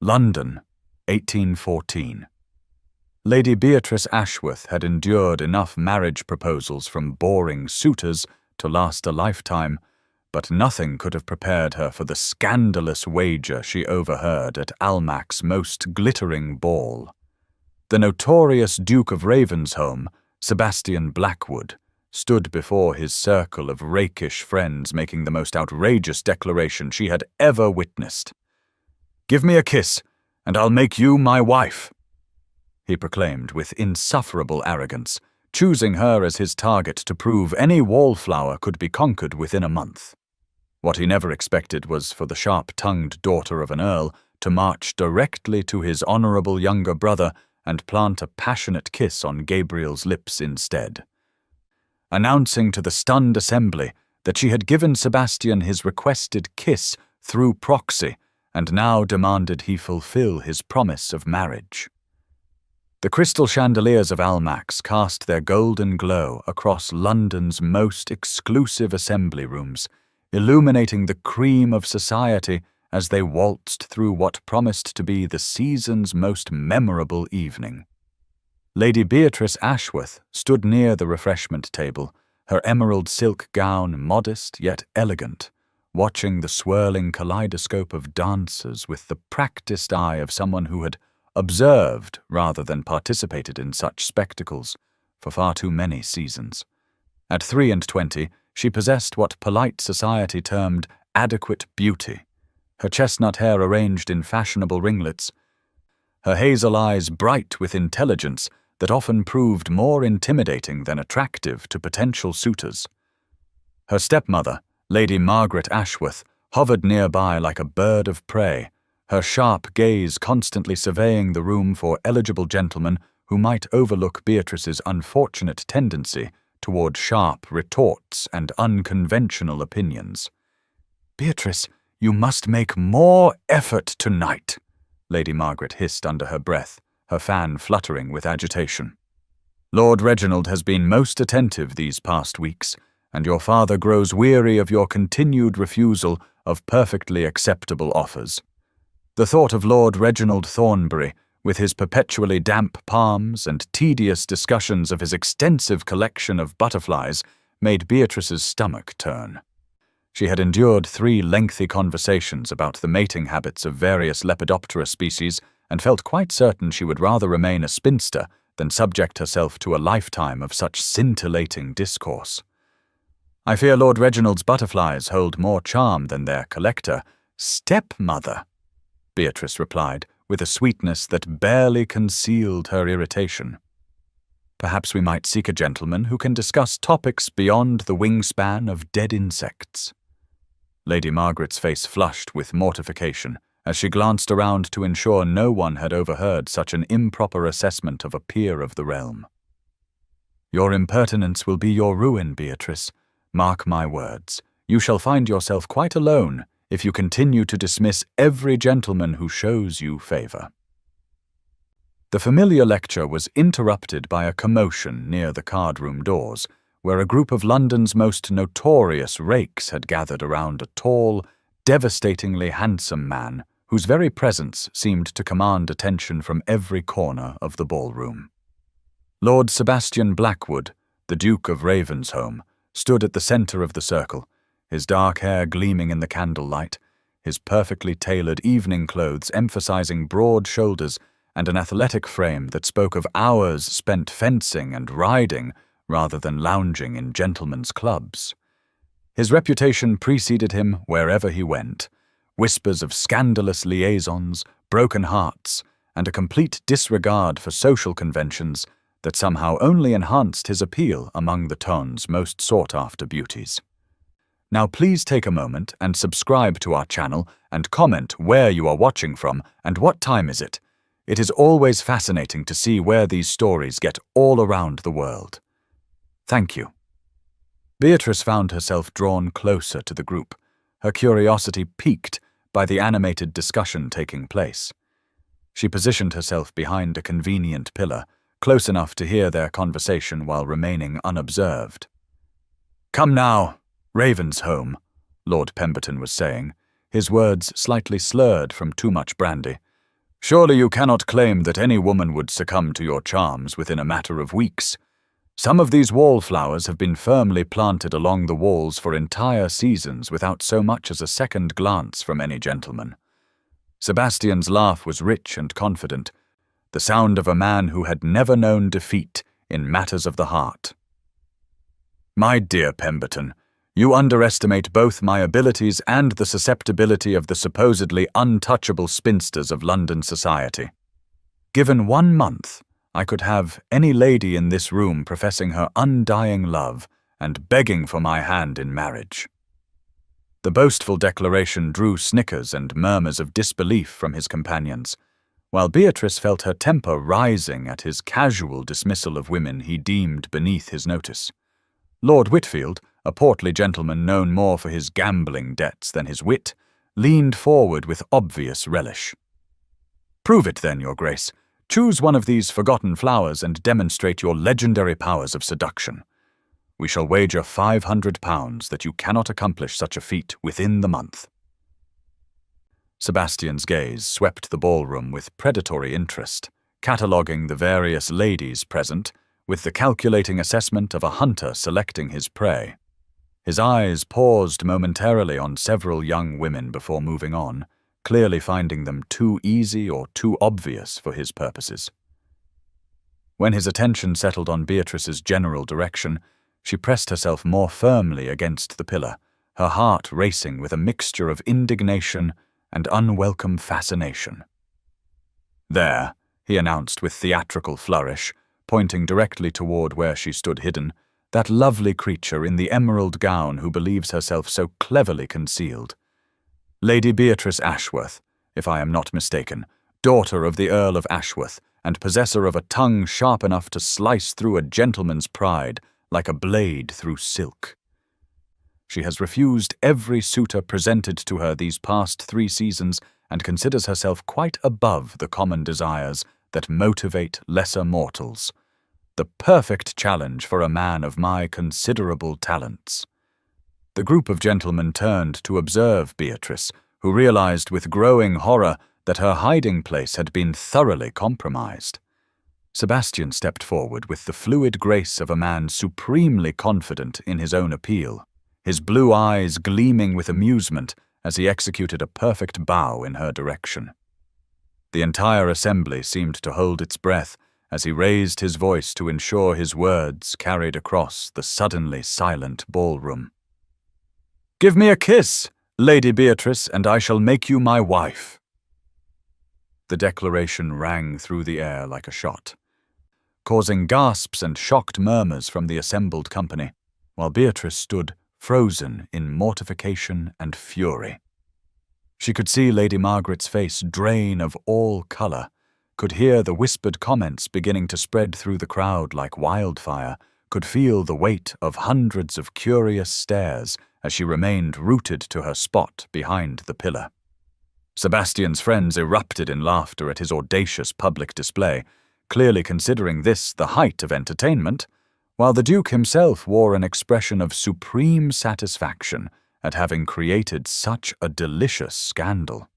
London, 1814. Lady Beatrice Ashworth had endured enough marriage proposals from boring suitors to last a lifetime, but nothing could have prepared her for the scandalous wager she overheard at Almack's most glittering ball. The notorious Duke of Ravensholm, Sebastian Blackwood, stood before his circle of rakish friends making the most outrageous declaration she had ever witnessed. "Give me a kiss, and I'll make you my wife," he proclaimed with insufferable arrogance, choosing her as his target to prove any wallflower could be conquered within a month. What he never expected was for the sharp-tongued daughter of an earl to march directly to his honourable younger brother and plant a passionate kiss on Gabriel's lips instead. Announcing to the stunned assembly that she had given Sebastian his requested kiss through proxy and now demanded he fulfill his promise of marriage. The crystal chandeliers of Almack's cast their golden glow across London's most exclusive assembly rooms, illuminating the cream of society as they waltzed through what promised to be the season's most memorable evening. Lady Beatrice Ashworth stood near the refreshment table, her emerald silk gown modest yet elegant, watching the swirling kaleidoscope of dancers with the practiced eye of someone who had observed rather than participated in such spectacles for far too many seasons. At 23, she possessed what polite society termed adequate beauty, her chestnut hair arranged in fashionable ringlets, her hazel eyes bright with intelligence that often proved more intimidating than attractive to potential suitors. Her stepmother, Lady Margaret Ashworth, hovered nearby like a bird of prey, her sharp gaze constantly surveying the room for eligible gentlemen who might overlook Beatrice's unfortunate tendency toward sharp retorts and unconventional opinions. "Beatrice, you must make more effort tonight," Lady Margaret hissed under her breath, her fan fluttering with agitation. "Lord Reginald has been most attentive these past weeks, and your father grows weary of your continued refusal of perfectly acceptable offers. The thought of Lord Reginald Thornbury, with his perpetually damp palms and tedious discussions of his extensive collection of butterflies, made Beatrice's stomach turn. She had endured 3 lengthy conversations about the mating habits of various Lepidoptera species and felt quite certain she would rather remain a spinster than subject herself to a lifetime of such scintillating discourse. "I fear Lord Reginald's butterflies hold more charm than their collector, stepmother," Beatrice replied, with a sweetness that barely concealed her irritation. "Perhaps we might seek a gentleman who can discuss topics beyond the wingspan of dead insects." Lady Margaret's face flushed with mortification as she glanced around to ensure no one had overheard such an improper assessment of a peer of the realm. "Your impertinence will be your ruin, Beatrice. Mark my words, you shall find yourself quite alone if you continue to dismiss every gentleman who shows you favour." The familiar lecture was interrupted by a commotion near the card-room doors, where a group of London's most notorious rakes had gathered around a tall, devastatingly handsome man whose very presence seemed to command attention from every corner of the ballroom. Lord Sebastian Blackwood, the Duke of Ravensholm, stood at the centre of the circle, his dark hair gleaming in the candlelight, his perfectly tailored evening clothes emphasizing broad shoulders and an athletic frame that spoke of hours spent fencing and riding rather than lounging in gentlemen's clubs. His reputation preceded him wherever he went, whispers of scandalous liaisons, broken hearts, and a complete disregard for social conventions that somehow only enhanced his appeal among the town's most sought-after beauties. Now please take a moment and subscribe to our channel and comment where you are watching from and what time is it. It is always fascinating to see where these stories get all around the world. Thank you. Beatrice found herself drawn closer to the group, her curiosity piqued by the animated discussion taking place. She positioned herself behind a convenient pillar, close enough to hear their conversation while remaining unobserved. "Come now, Ravensholm," Lord Pemberton was saying, his words slightly slurred from too much brandy. Surely you cannot claim that any woman would succumb to your charms within a matter of weeks. Some of these wallflowers have been firmly planted along the walls for entire seasons without so much as a second glance from any gentleman. Sebastian's laugh was rich and confident, the sound of a man who had never known defeat in matters of the heart. My dear Pemberton, you underestimate both my abilities and the susceptibility of the supposedly untouchable spinsters of London society. Given 1 month, I could have any lady in this room professing her undying love and begging for my hand in marriage. The boastful declaration drew snickers and murmurs of disbelief from his companions, while Beatrice felt her temper rising at his casual dismissal of women he deemed beneath his notice. Lord Whitfield, a portly gentleman known more for his gambling debts than his wit, leaned forward with obvious relish. "Prove it then, Your Grace. Choose one of these forgotten flowers and demonstrate your legendary powers of seduction. We shall wager £500 that you cannot accomplish such a feat within the month." Sebastian's gaze swept the ballroom with predatory interest, cataloguing the various ladies present with the calculating assessment of a hunter selecting his prey. His eyes paused momentarily on several young women before moving on, clearly finding them too easy or too obvious for his purposes. When his attention settled on Beatrice's general direction, she pressed herself more firmly against the pillar, her heart racing with a mixture of indignation and unwelcome fascination. "There," he announced with theatrical flourish, pointing directly toward where she stood hidden, "that lovely creature in the emerald gown who believes herself so cleverly concealed. Lady Beatrice Ashworth, if I am not mistaken, daughter of the Earl of Ashworth, and possessor of a tongue sharp enough to slice through a gentleman's pride like a blade through silk. She has refused every suitor presented to her these past 3 seasons and considers herself quite above the common desires that motivate lesser mortals. The perfect challenge for a man of my considerable talents." The group of gentlemen turned to observe Beatrice, who realized with growing horror that her hiding place had been thoroughly compromised. Sebastian stepped forward with the fluid grace of a man supremely confident in his own appeal, his blue eyes gleaming with amusement as he executed a perfect bow in her direction. The entire assembly seemed to hold its breath as he raised his voice to ensure his words carried across the suddenly silent ballroom. "Give me a kiss, Lady Beatrice, and I shall make you my wife." The declaration rang through the air like a shot, causing gasps and shocked murmurs from the assembled company, while Beatrice stood frozen in mortification and fury. She could see Lady Margaret's face drain of all colour, could hear the whispered comments beginning to spread through the crowd like wildfire, could feel the weight of hundreds of curious stares as she remained rooted to her spot behind the pillar. Sebastian's friends erupted in laughter at his audacious public display, clearly considering this the height of entertainment, while the Duke himself wore an expression of supreme satisfaction at having created such a delicious scandal.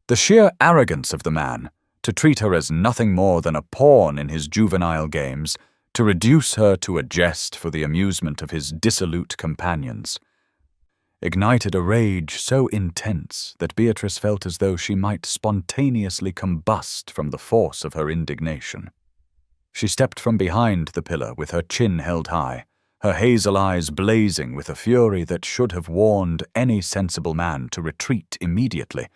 The sheer arrogance of the man, to treat her as nothing more than a pawn in his juvenile games, to reduce her to a jest for the amusement of his dissolute companions, ignited a rage so intense that Beatrice felt as though she might spontaneously combust from the force of her indignation. She stepped from behind the pillar with her chin held high, her hazel eyes blazing with a fury that should have warned any sensible man to retreat immediately,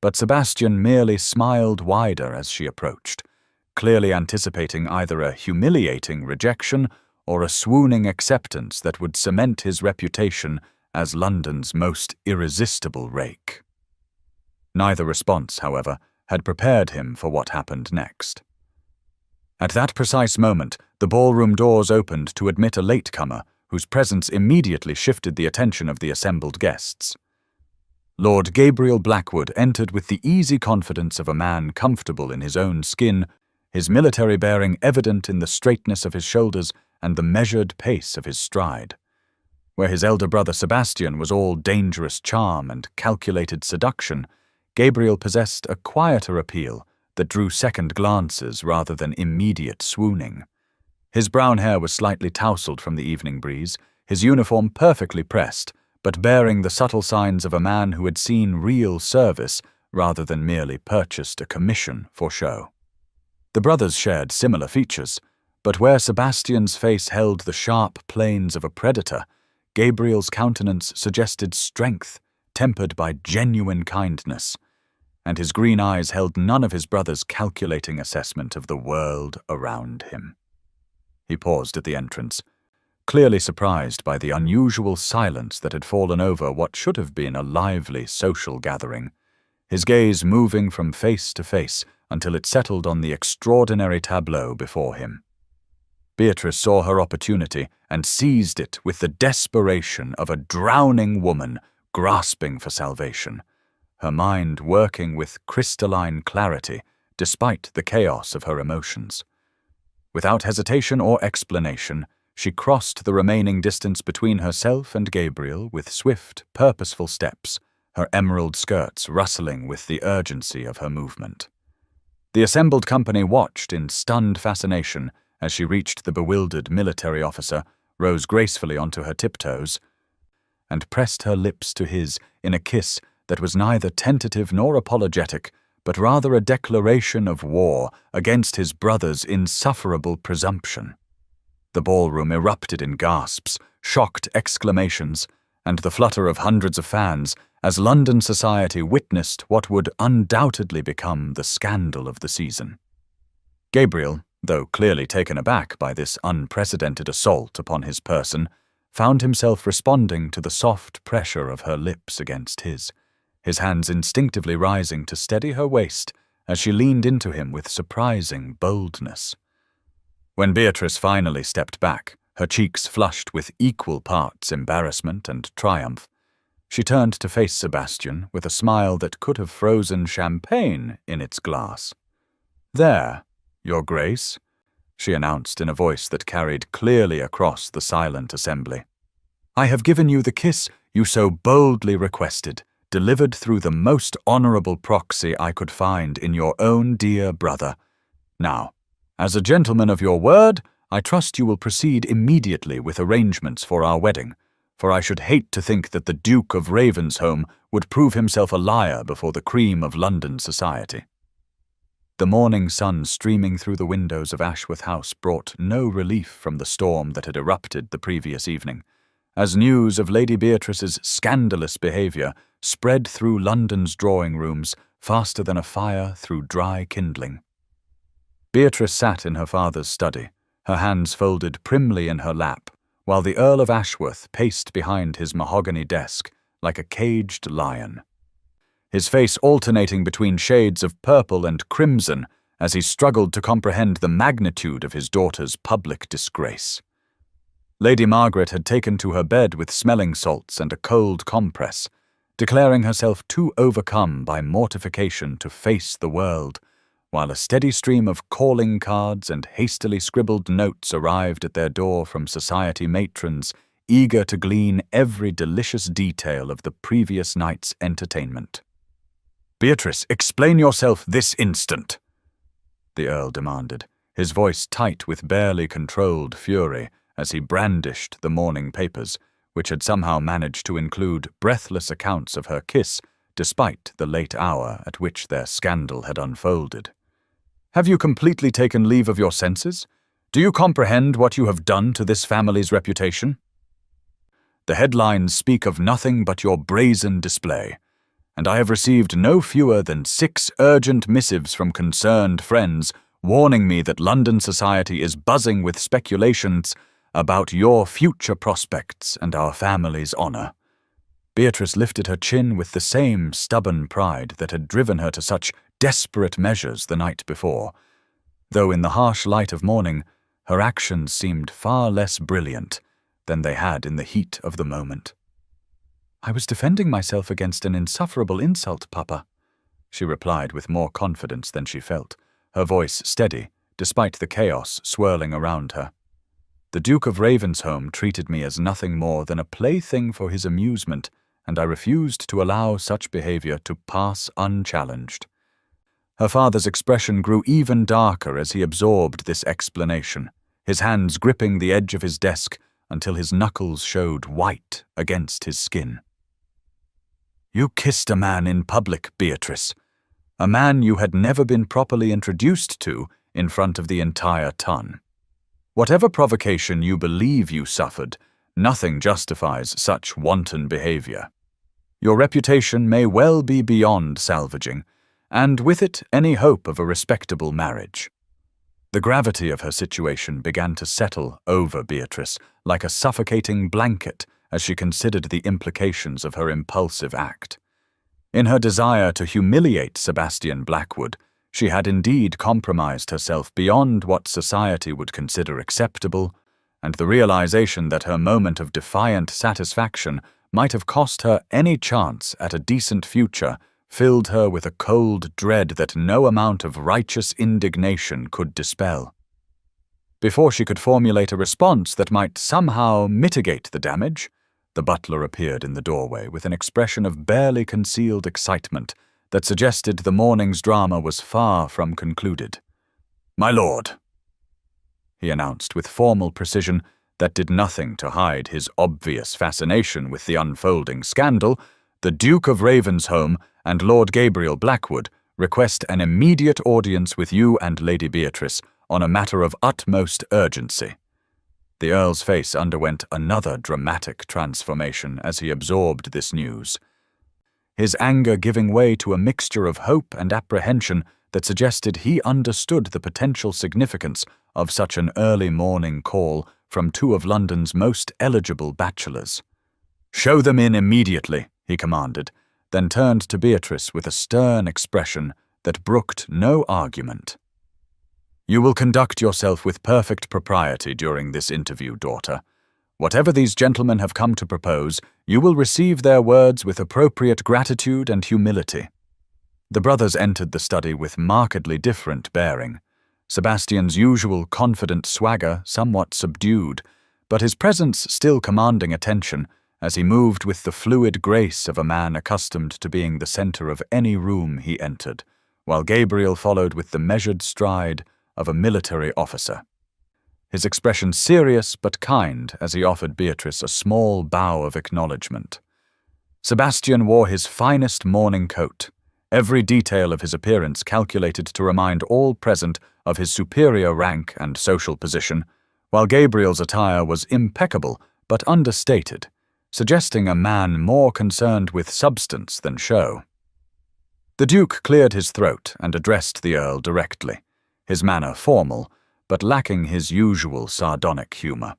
but Sebastian merely smiled wider as she approached, clearly anticipating either a humiliating rejection or a swooning acceptance that would cement his reputation as London's most irresistible rake. Neither response, however, had prepared him for what happened next. At that precise moment, the ballroom doors opened to admit a latecomer, whose presence immediately shifted the attention of the assembled guests. Lord Gabriel Blackwood entered with the easy confidence of a man comfortable in his own skin, his military bearing evident in the straightness of his shoulders and the measured pace of his stride. Where his elder brother Sebastian was all dangerous charm and calculated seduction, Gabriel possessed a quieter appeal that drew second glances rather than immediate swooning. His brown hair was slightly tousled from the evening breeze, his uniform perfectly pressed, but bearing the subtle signs of a man who had seen real service rather than merely purchased a commission for show. The brothers shared similar features, but where Sebastian's face held the sharp planes of a predator, Gabriel's countenance suggested strength, tempered by genuine kindness, and his green eyes held none of his brother's calculating assessment of the world around him. He paused at the entrance, clearly surprised by the unusual silence that had fallen over what should have been a lively social gathering, his gaze moving from face to face until it settled on the extraordinary tableau before him. Beatrice saw her opportunity and seized it with the desperation of a drowning woman grasping for salvation, her mind working with crystalline clarity despite the chaos of her emotions. Without hesitation or explanation, she crossed the remaining distance between herself and Gabriel with swift, purposeful steps, her emerald skirts rustling with the urgency of her movement. The assembled company watched in stunned fascination as she reached the bewildered military officer, rose gracefully onto her tiptoes, and pressed her lips to his in a kiss that was neither tentative nor apologetic, but rather a declaration of war against his brother's insufferable presumption. The ballroom erupted in gasps, shocked exclamations, and the flutter of hundreds of fans as London society witnessed what would undoubtedly become the scandal of the season. Gabriel, though clearly taken aback by this unprecedented assault upon his person, found himself responding to the soft pressure of her lips against his hands instinctively rising to steady her waist as she leaned into him with surprising boldness. When Beatrice finally stepped back, her cheeks flushed with equal parts embarrassment and triumph, she turned to face Sebastian with a smile that could have frozen champagne in its glass. "There, Your Grace," she announced in a voice that carried clearly across the silent assembly. "I have given you the kiss you so boldly requested, delivered through the most honorable proxy I could find in your own dear brother. Now, as a gentleman of your word, I trust you will proceed immediately with arrangements for our wedding, for I should hate to think that the Duke of Ravensholm would prove himself a liar before the cream of London society." The morning sun streaming through the windows of Ashworth House brought no relief from the storm that had erupted the previous evening, as news of Lady Beatrice's scandalous behaviour spread through London's drawing rooms faster than a fire through dry kindling. Beatrice sat in her father's study, her hands folded primly in her lap, while the Earl of Ashworth paced behind his mahogany desk like a caged lion, his face alternating between shades of purple and crimson as he struggled to comprehend the magnitude of his daughter's public disgrace. Lady Margaret had taken to her bed with smelling salts and a cold compress, declaring herself too overcome by mortification to face the world, while a steady stream of calling cards and hastily scribbled notes arrived at their door from society matrons eager to glean every delicious detail of the previous night's entertainment. "Beatrice, explain yourself this instant," the Earl demanded, his voice tight with barely controlled fury as he brandished the morning papers, which had somehow managed to include breathless accounts of her kiss despite the late hour at which their scandal had unfolded. "Have you completely taken leave of your senses? Do you comprehend what you have done to this family's reputation? The headlines speak of nothing but your brazen display, and I have received no fewer than 6 urgent missives from concerned friends warning me that London society is buzzing with speculations about your future prospects and our family's honour." Beatrice lifted her chin with the same stubborn pride that had driven her to such desperate measures the night before, though in the harsh light of morning her actions seemed far less brilliant than they had in the heat of the moment. "I was defending myself against an insufferable insult, Papa," she replied with more confidence than she felt, her voice steady, despite the chaos swirling around her. "The Duke of Ravensholm treated me as nothing more than a plaything for his amusement, and I refused to allow such behavior to pass unchallenged. Her father's expression grew even darker as he absorbed this explanation, his hands gripping the edge of his desk until his knuckles showed white against his skin. "You kissed a man in public, Beatrice. A man you had never been properly introduced to in front of the entire ton. Whatever provocation you believe you suffered, nothing justifies such wanton behavior. Your reputation may well be beyond salvaging, and with it any hope of a respectable marriage." The gravity of her situation began to settle over Beatrice like a suffocating blanket as she considered the implications of her impulsive act. In her desire to humiliate Sebastian Blackwood, she had indeed compromised herself beyond what society would consider acceptable, and the realization that her moment of defiant satisfaction might have cost her any chance at a decent future filled her with a cold dread that no amount of righteous indignation could dispel. Before she could formulate a response that might somehow mitigate the damage, the butler appeared in the doorway with an expression of barely concealed excitement that suggested the morning's drama was far from concluded. "My lord," he announced with formal precision that did nothing to hide his obvious fascination with the unfolding scandal, "the Duke of Ravensholm and Lord Gabriel Blackwood request an immediate audience with you and Lady Beatrice on a matter of utmost urgency." The Earl's face underwent another dramatic transformation as he absorbed this news, his anger giving way to a mixture of hope and apprehension that suggested he understood the potential significance of such an early morning call from two of London's most eligible bachelors. "Show them in immediately," he commanded, then turned to Beatrice with a stern expression that brooked no argument. "You will conduct yourself with perfect propriety during this interview, daughter. Whatever these gentlemen have come to propose, you will receive their words with appropriate gratitude and humility." The brothers entered the study with markedly different bearing, Sebastian's usual confident swagger somewhat subdued, but his presence still commanding attention as he moved with the fluid grace of a man accustomed to being the center of any room he entered, while Gabriel followed with the measured stride of a military officer. His expression serious but kind as he offered Beatrice a small bow of acknowledgement. Sebastian wore his finest morning coat, every detail of his appearance calculated to remind all present of his superior rank and social position, while Gabriel's attire was impeccable but understated, suggesting a man more concerned with substance than show. The Duke cleared his throat and addressed the Earl directly, his manner formal, but lacking his usual sardonic humor.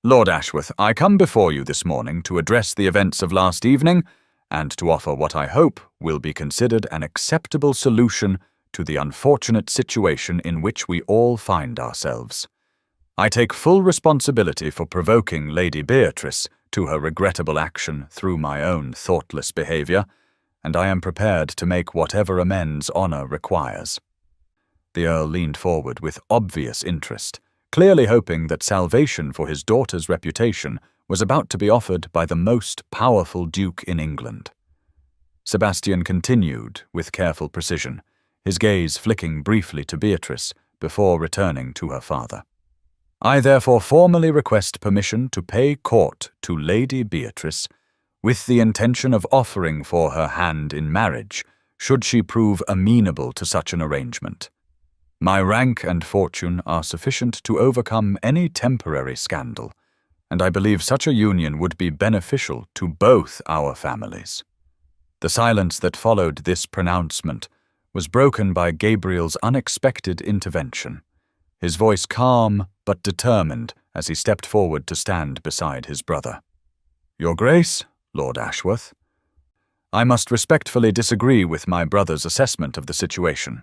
"Lord Ashworth, I come before you this morning to address the events of last evening and to offer what I hope will be considered an acceptable solution to the unfortunate situation in which we all find ourselves. I take full responsibility for provoking Lady Beatrice to her regrettable action through my own thoughtless behavior, and I am prepared to make whatever amends honor requires." The Earl leaned forward with obvious interest, clearly hoping that salvation for his daughter's reputation was about to be offered by the most powerful duke in England. Sebastian continued with careful precision, his gaze flicking briefly to Beatrice before returning to her father. "I therefore formally request permission to pay court to Lady Beatrice, with the intention of offering for her hand in marriage, should she prove amenable to such an arrangement. My rank and fortune are sufficient to overcome any temporary scandal, and I believe such a union would be beneficial to both our families." The silence that followed this pronouncement was broken by Gabriel's unexpected intervention, his voice calm but determined as he stepped forward to stand beside his brother. "Your Grace, Lord Ashworth, I must respectfully disagree with my brother's assessment of the situation.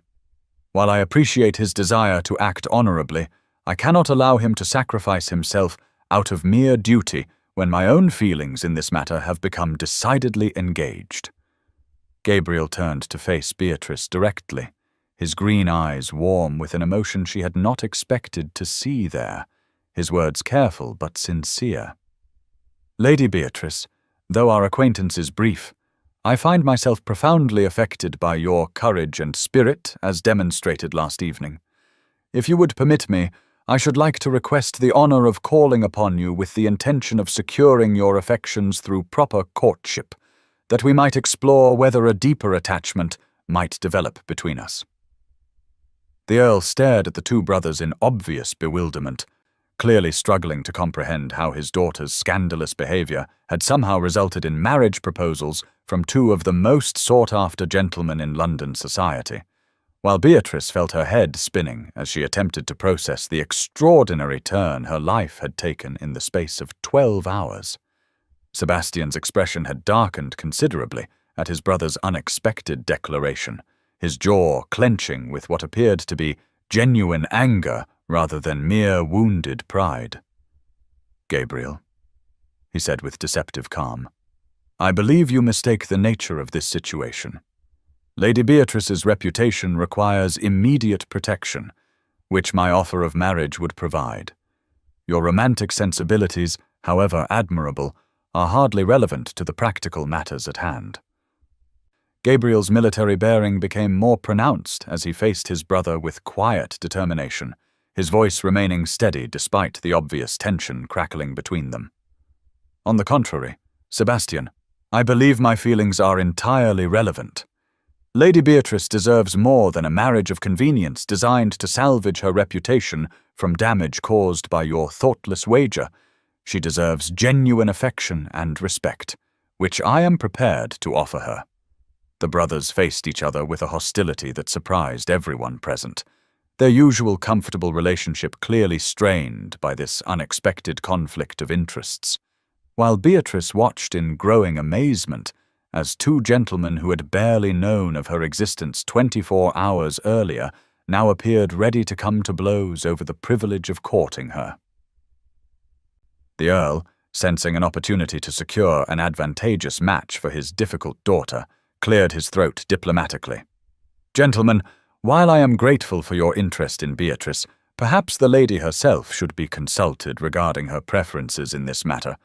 While I appreciate his desire to act honorably, I cannot allow him to sacrifice himself out of mere duty when my own feelings in this matter have become decidedly engaged." Gabriel turned to face Beatrice directly, his green eyes warm with an emotion she had not expected to see there, his words careful but sincere. "Lady Beatrice, Though our acquaintance is brief, I find myself profoundly affected by your courage and spirit as demonstrated last evening. If you would permit me, I should like to request the honor of calling upon you with the intention of securing your affections through proper courtship, that we might explore whether a deeper attachment might develop between us." The Earl stared at the two brothers in obvious bewilderment, clearly struggling to comprehend how his daughter's scandalous behavior had somehow resulted in marriage proposals from two of the most sought-after gentlemen in London society, while Beatrice felt her head spinning as she attempted to process the extraordinary turn her life had taken in the space of 12 hours. Sebastian's expression had darkened considerably at his brother's unexpected declaration, his jaw clenching with what appeared to be genuine anger rather than mere wounded pride. "Gabriel," he said with deceptive calm, "I believe you mistake the nature of this situation. Lady Beatrice's reputation requires immediate protection, which my offer of marriage would provide. Your romantic sensibilities, however admirable, are hardly relevant to the practical matters at hand." Gabriel's military bearing became more pronounced as he faced his brother with quiet determination, his voice remaining steady despite the obvious tension crackling between them. "On the contrary, Sebastian, I believe my feelings are entirely relevant. Lady Beatrice deserves more than a marriage of convenience designed to salvage her reputation from damage caused by your thoughtless wager. She deserves genuine affection and respect, which I am prepared to offer her." The brothers faced each other with a hostility that surprised everyone present, their usual comfortable relationship clearly strained by this unexpected conflict of interests, while Beatrice watched in growing amazement as two gentlemen who had barely known of her existence 24 hours earlier now appeared ready to come to blows over the privilege of courting her. The Earl, sensing an opportunity to secure an advantageous match for his difficult daughter, cleared his throat diplomatically. "Gentlemen, while I am grateful for your interest in Beatrice, perhaps the lady herself should be consulted regarding her preferences in this matter.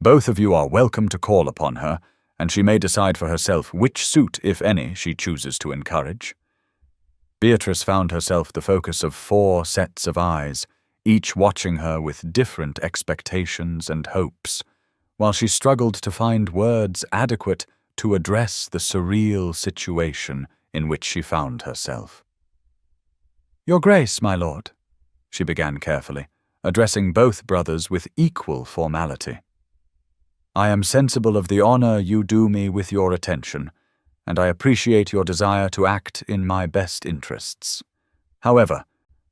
Both of you are welcome to call upon her, and she may decide for herself which suit, if any, she chooses to encourage." Beatrice found herself the focus of 4 sets of eyes, each watching her with different expectations and hopes, while she struggled to find words adequate to address the surreal situation in which she found herself. "Your Grace, my lord," she began carefully, addressing both brothers with equal formality. "I am sensible of the honor you do me with your attention, and I appreciate your desire to act in my best interests. However,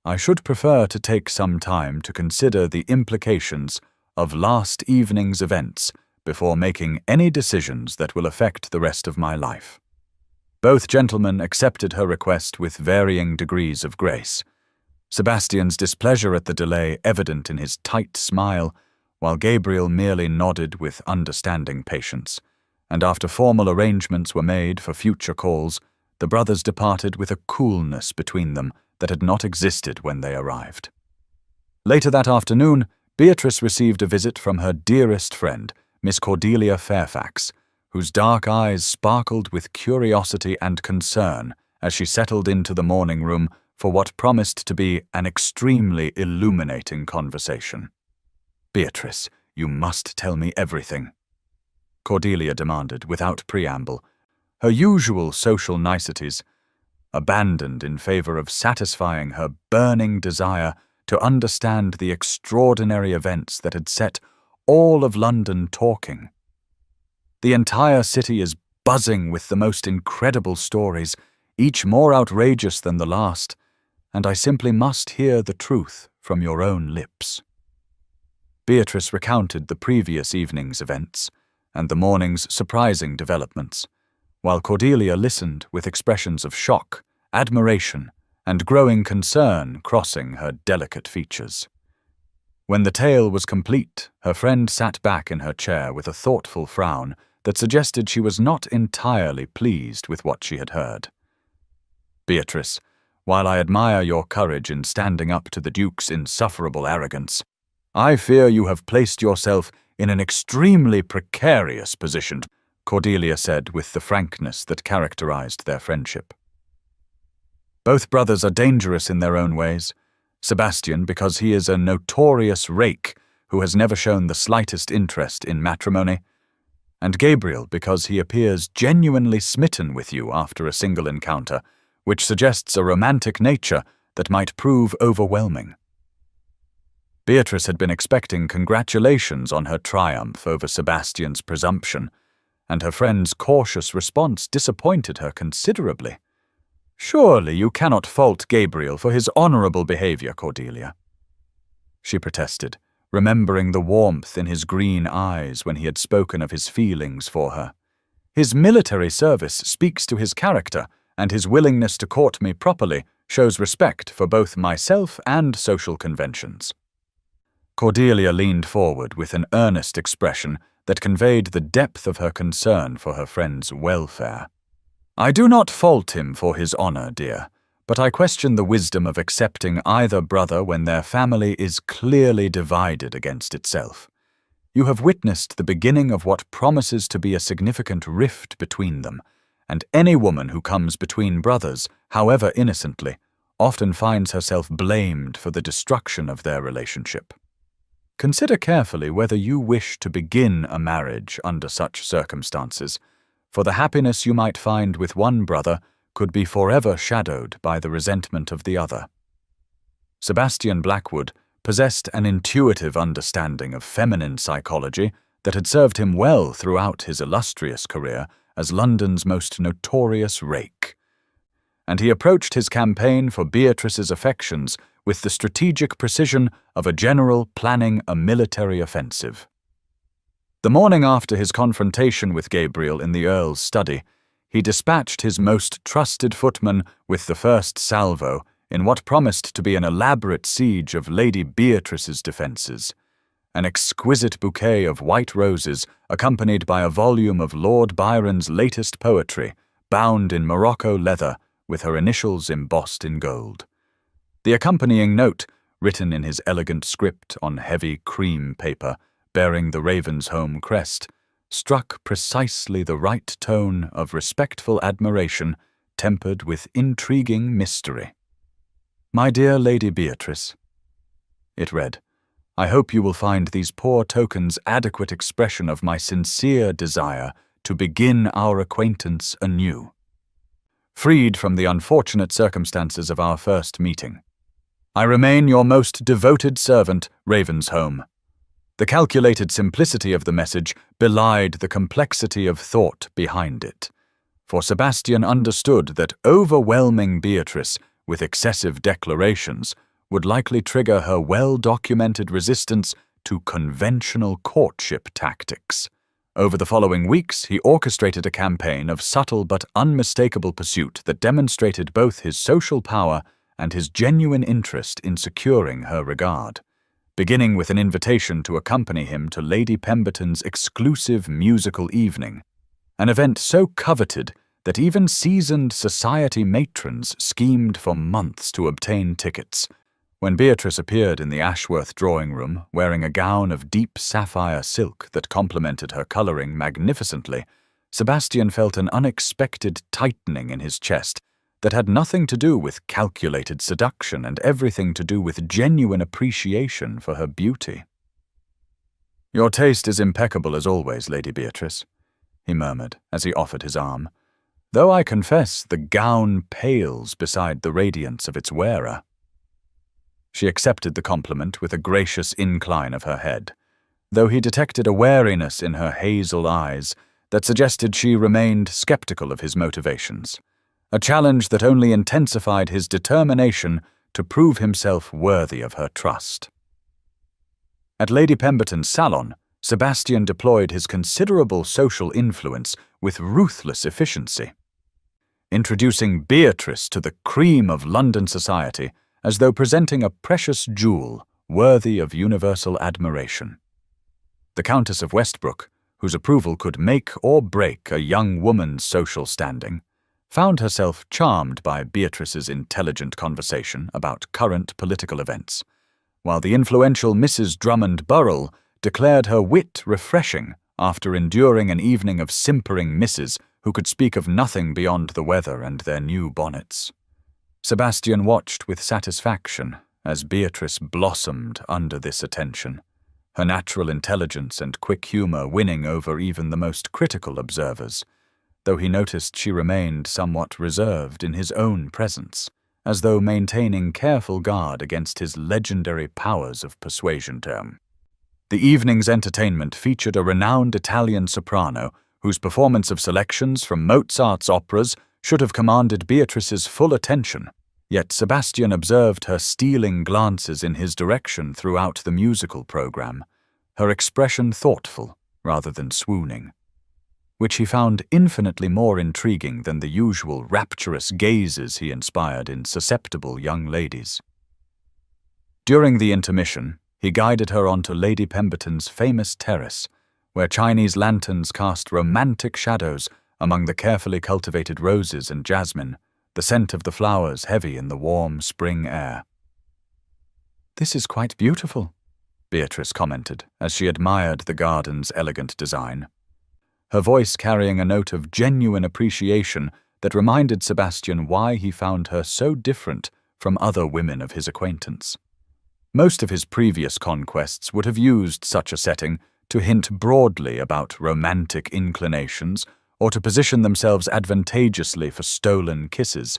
I should prefer to take some time to consider the implications of last evening's events before making any decisions that will affect the rest of my life." Both gentlemen accepted her request with varying degrees of grace, Sebastian's displeasure at the delay evident in his tight smile, while Gabriel merely nodded with understanding patience, and after formal arrangements were made for future calls, the brothers departed with a coolness between them that had not existed when they arrived. Later that afternoon, Beatrice received a visit from her dearest friend, Miss Cordelia Fairfax, whose dark eyes sparkled with curiosity and concern as she settled into the morning room for what promised to be an extremely illuminating conversation. "Beatrice, you must tell me everything," Cordelia demanded without preamble, her usual social niceties abandoned in favor of satisfying her burning desire to understand the extraordinary events that had set all of London talking. "The entire city is buzzing with the most incredible stories, each more outrageous than the last, and I simply must hear the truth from your own lips." Beatrice recounted the previous evening's events and the morning's surprising developments, while Cordelia listened with expressions of shock, admiration, and growing concern crossing her delicate features. When the tale was complete, her friend sat back in her chair with a thoughtful frown that suggested she was not entirely pleased with what she had heard. "Beatrice, while I admire your courage in standing up to the Duke's insufferable arrogance, I fear you have placed yourself in an extremely precarious position," Cordelia said with the frankness that characterized their friendship. "Both brothers are dangerous in their own ways. Sebastian, because he is a notorious rake who has never shown the slightest interest in matrimony, and Gabriel, because he appears genuinely smitten with you after a single encounter, which suggests a romantic nature that might prove overwhelming." Beatrice had been expecting congratulations on her triumph over Sebastian's presumption, and her friend's cautious response disappointed her considerably. "Surely you cannot fault Gabriel for his honorable behavior, Cordelia," she protested, remembering the warmth in his green eyes when he had spoken of his feelings for her. "His military service speaks to his character, and his willingness to court me properly shows respect for both myself and social conventions." Cordelia leaned forward with an earnest expression that conveyed the depth of her concern for her friend's welfare. "I do not fault him for his honor, dear, but I question the wisdom of accepting either brother when their family is clearly divided against itself. You have witnessed the beginning of what promises to be a significant rift between them, and any woman who comes between brothers, however innocently, often finds herself blamed for the destruction of their relationship. Consider carefully whether you wish to begin a marriage under such circumstances, for the happiness you might find with one brother could be forever shadowed by the resentment of the other." Sebastian Blackwood possessed an intuitive understanding of feminine psychology that had served him well throughout his illustrious career as London's most notorious rake, and he approached his campaign for Beatrice's affections with the strategic precision of a general planning a military offensive. The morning after his confrontation with Gabriel in the Earl's study, he dispatched his most trusted footman with the first salvo in what promised to be an elaborate siege of Lady Beatrice's defences. An exquisite bouquet of white roses, accompanied by a volume of Lord Byron's latest poetry, bound in Morocco leather with her initials embossed in gold. The accompanying note, written in his elegant script on heavy cream paper, bearing the Ravensholm crest, struck precisely the right tone of respectful admiration tempered with intriguing mystery. "My dear Lady Beatrice," it read, "I hope you will find these poor tokens adequate expression of my sincere desire to begin our acquaintance anew. Freed from the unfortunate circumstances of our first meeting, I remain your most devoted servant, Ravensholm." The calculated simplicity of the message belied the complexity of thought behind it, for Sebastian understood that overwhelming Beatrice with excessive declarations would likely trigger her well-documented resistance to conventional courtship tactics. Over the following weeks, he orchestrated a campaign of subtle but unmistakable pursuit that demonstrated both his social power and his genuine interest in securing her regard, beginning with an invitation to accompany him to Lady Pemberton's exclusive musical evening, an event so coveted that even seasoned society matrons schemed for months to obtain tickets. When Beatrice appeared in the Ashworth drawing-room wearing a gown of deep sapphire silk that complemented her colouring magnificently, Sebastian felt an unexpected tightening in his chest that had nothing to do with calculated seduction and everything to do with genuine appreciation for her beauty. "Your taste is impeccable as always, Lady Beatrice," he murmured as he offered his arm, "though I confess the gown pales beside the radiance of its wearer." She accepted the compliment with a gracious incline of her head, though he detected a wariness in her hazel eyes that suggested she remained skeptical of his motivations, a challenge that only intensified his determination to prove himself worthy of her trust. At Lady Pemberton's salon, Sebastian deployed his considerable social influence with ruthless efficiency, introducing Beatrice to the cream of London society as though presenting a precious jewel worthy of universal admiration. The Countess of Westbrook, whose approval could make or break a young woman's social standing, found herself charmed by Beatrice's intelligent conversation about current political events, while the influential Mrs. Drummond Burrell declared her wit refreshing after enduring an evening of simpering misses who could speak of nothing beyond the weather and their new bonnets. Sebastian watched with satisfaction as Beatrice blossomed under this attention, her natural intelligence and quick humor winning over even the most critical observers, though he noticed she remained somewhat reserved in his own presence, as though maintaining careful guard against his legendary powers of persuasion. The evening's entertainment featured a renowned Italian soprano whose performance of selections from Mozart's operas should have commanded Beatrice's full attention, yet Sebastian observed her stealing glances in his direction throughout the musical program, her expression thoughtful rather than swooning, which he found infinitely more intriguing than the usual rapturous gazes he inspired in susceptible young ladies. During the intermission, he guided her onto Lady Pemberton's famous terrace, where Chinese lanterns cast romantic shadows among the carefully cultivated roses and jasmine, the scent of the flowers heavy in the warm spring air. "This is quite beautiful," Beatrice commented as she admired the garden's elegant design, her voice carrying a note of genuine appreciation that reminded Sebastian why he found her so different from other women of his acquaintance. Most of his previous conquests would have used such a setting to hint broadly about romantic inclinations or to position themselves advantageously for stolen kisses,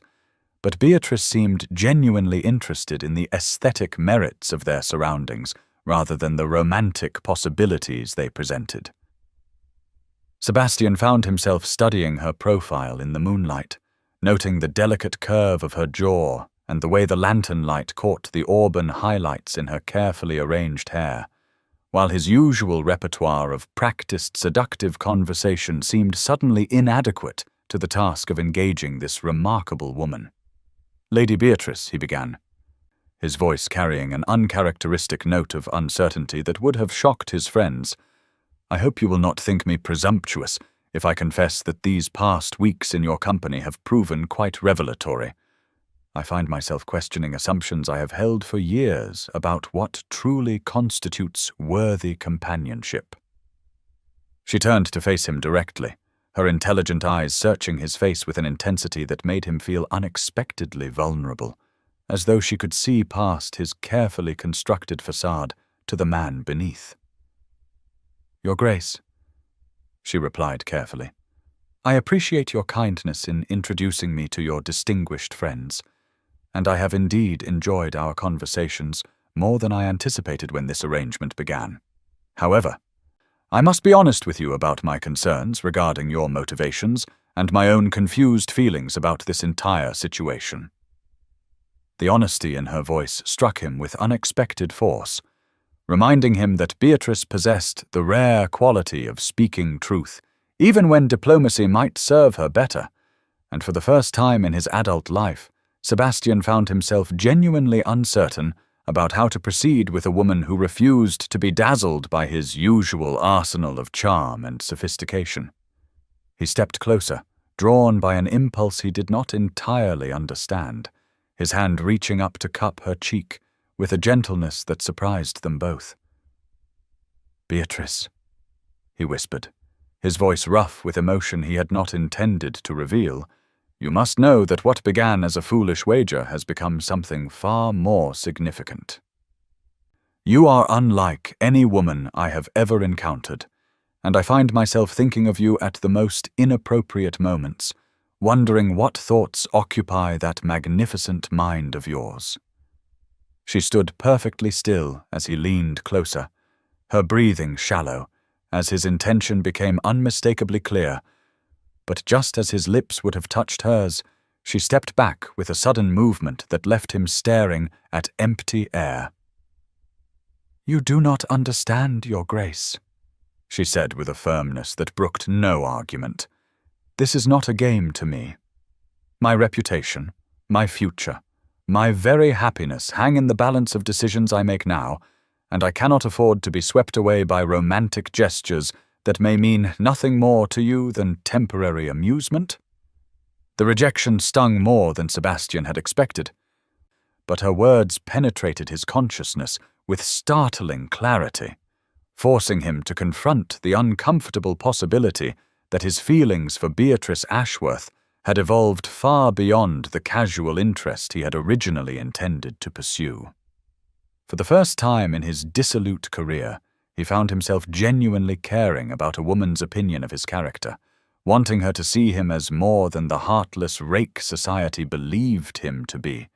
but Beatrice seemed genuinely interested in the aesthetic merits of their surroundings rather than the romantic possibilities they presented. Sebastian found himself studying her profile in the moonlight, noting the delicate curve of her jaw and the way the lantern light caught the auburn highlights in her carefully arranged hair, while his usual repertoire of practiced seductive conversation seemed suddenly inadequate to the task of engaging this remarkable woman. "Lady Beatrice," he began, his voice carrying an uncharacteristic note of uncertainty that would have shocked his friends, "I hope you will not think me presumptuous if I confess that these past weeks in your company have proven quite revelatory. I find myself questioning assumptions I have held for years about what truly constitutes worthy companionship." She turned to face him directly, her intelligent eyes searching his face with an intensity that made him feel unexpectedly vulnerable, as though she could see past his carefully constructed facade to the man beneath. "Your Grace," she replied carefully, "I appreciate your kindness in introducing me to your distinguished friends, and I have indeed enjoyed our conversations more than I anticipated when this arrangement began. However, I must be honest with you about my concerns regarding your motivations and my own confused feelings about this entire situation." The honesty in her voice struck him with unexpected force, reminding him that Beatrice possessed the rare quality of speaking truth, even when diplomacy might serve her better, and for the first time in his adult life, Sebastian found himself genuinely uncertain about how to proceed with a woman who refused to be dazzled by his usual arsenal of charm and sophistication. He stepped closer, drawn by an impulse he did not entirely understand, his hand reaching up to cup her cheek with a gentleness that surprised them both. "Beatrice," he whispered, his voice rough with emotion he had not intended to reveal, "you must know that what began as a foolish wager has become something far more significant. You are unlike any woman I have ever encountered, and I find myself thinking of you at the most inappropriate moments, wondering what thoughts occupy that magnificent mind of yours." She stood perfectly still as he leaned closer, her breathing shallow, as his intention became unmistakably clear, but just as his lips would have touched hers, she stepped back with a sudden movement that left him staring at empty air. "You do not understand, Your Grace," she said with a firmness that brooked no argument. "This is not a game to me. My reputation, my future, my very happiness hang in the balance of decisions I make now, and I cannot afford to be swept away by romantic gestures that may mean nothing more to you than temporary amusement." The rejection stung more than Sebastian had expected, but her words penetrated his consciousness with startling clarity, forcing him to confront the uncomfortable possibility that his feelings for Beatrice Ashworth had evolved far beyond the casual interest he had originally intended to pursue. For the first time in his dissolute career, he found himself genuinely caring about a woman's opinion of his character, wanting her to see him as more than the heartless rake society believed him to be,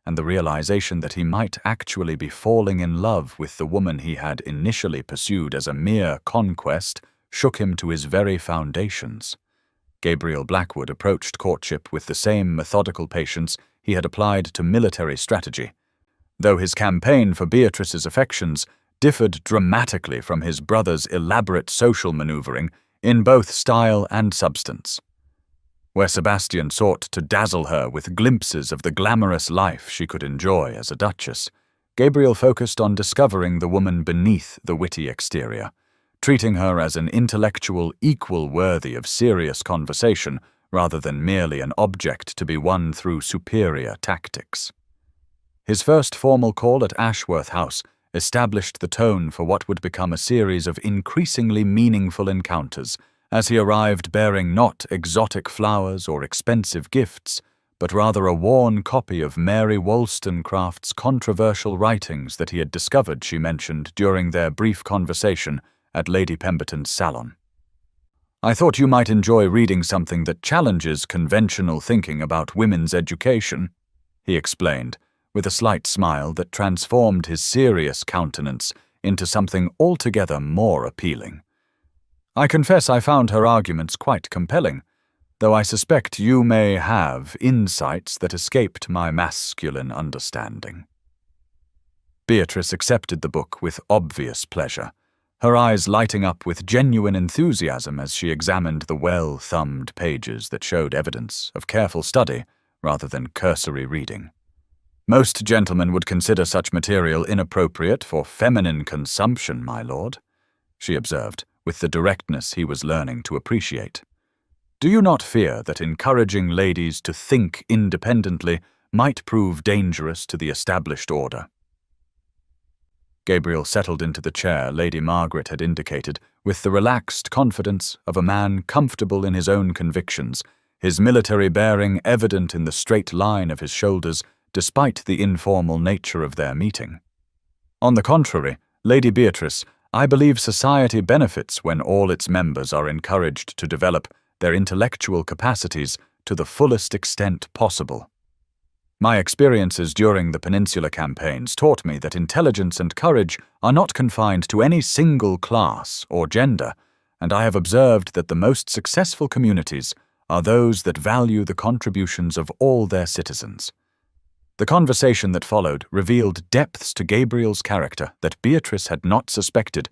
and the realization that he might actually be falling in love with the woman he had initially pursued as a mere conquest shook him to his very foundations. Gabriel Blackwood approached courtship with the same methodical patience he had applied to military strategy, though his campaign for Beatrice's affections differed dramatically from his brother's elaborate social maneuvering in both style and substance. Where Sebastian sought to dazzle her with glimpses of the glamorous life she could enjoy as a duchess, Gabriel focused on discovering the woman beneath the witty exterior, treating her as an intellectual equal worthy of serious conversation rather than merely an object to be won through superior tactics. His first formal call at Ashworth House established the tone for what would become a series of increasingly meaningful encounters, as he arrived bearing not exotic flowers or expensive gifts, but rather a worn copy of Mary Wollstonecraft's controversial writings that he had discovered she mentioned during their brief conversation at Lady Pemberton's salon. "I thought you might enjoy reading something that challenges conventional thinking about women's education," he explained, with a slight smile that transformed his serious countenance into something altogether more appealing. "I confess I found her arguments quite compelling, though I suspect you may have insights that escaped my masculine understanding." Beatrice accepted the book with obvious pleasure, her eyes lighting up with genuine enthusiasm as she examined the well-thumbed pages that showed evidence of careful study rather than cursory reading. "Most gentlemen would consider such material inappropriate for feminine consumption, my lord," she observed, with the directness he was learning to appreciate. "Do you not fear that encouraging ladies to think independently might prove dangerous to the established order?" Gabriel settled into the chair Lady Margaret had indicated with the relaxed confidence of a man comfortable in his own convictions, his military bearing evident in the straight line of his shoulders despite the informal nature of their meeting. "On the contrary, Lady Beatrice, I believe society benefits when all its members are encouraged to develop their intellectual capacities to the fullest extent possible. My experiences during the Peninsular campaigns taught me that intelligence and courage are not confined to any single class or gender, and I have observed that the most successful communities are those that value the contributions of all their citizens." The conversation that followed revealed depths to Gabriel's character that Beatrice had not suspected,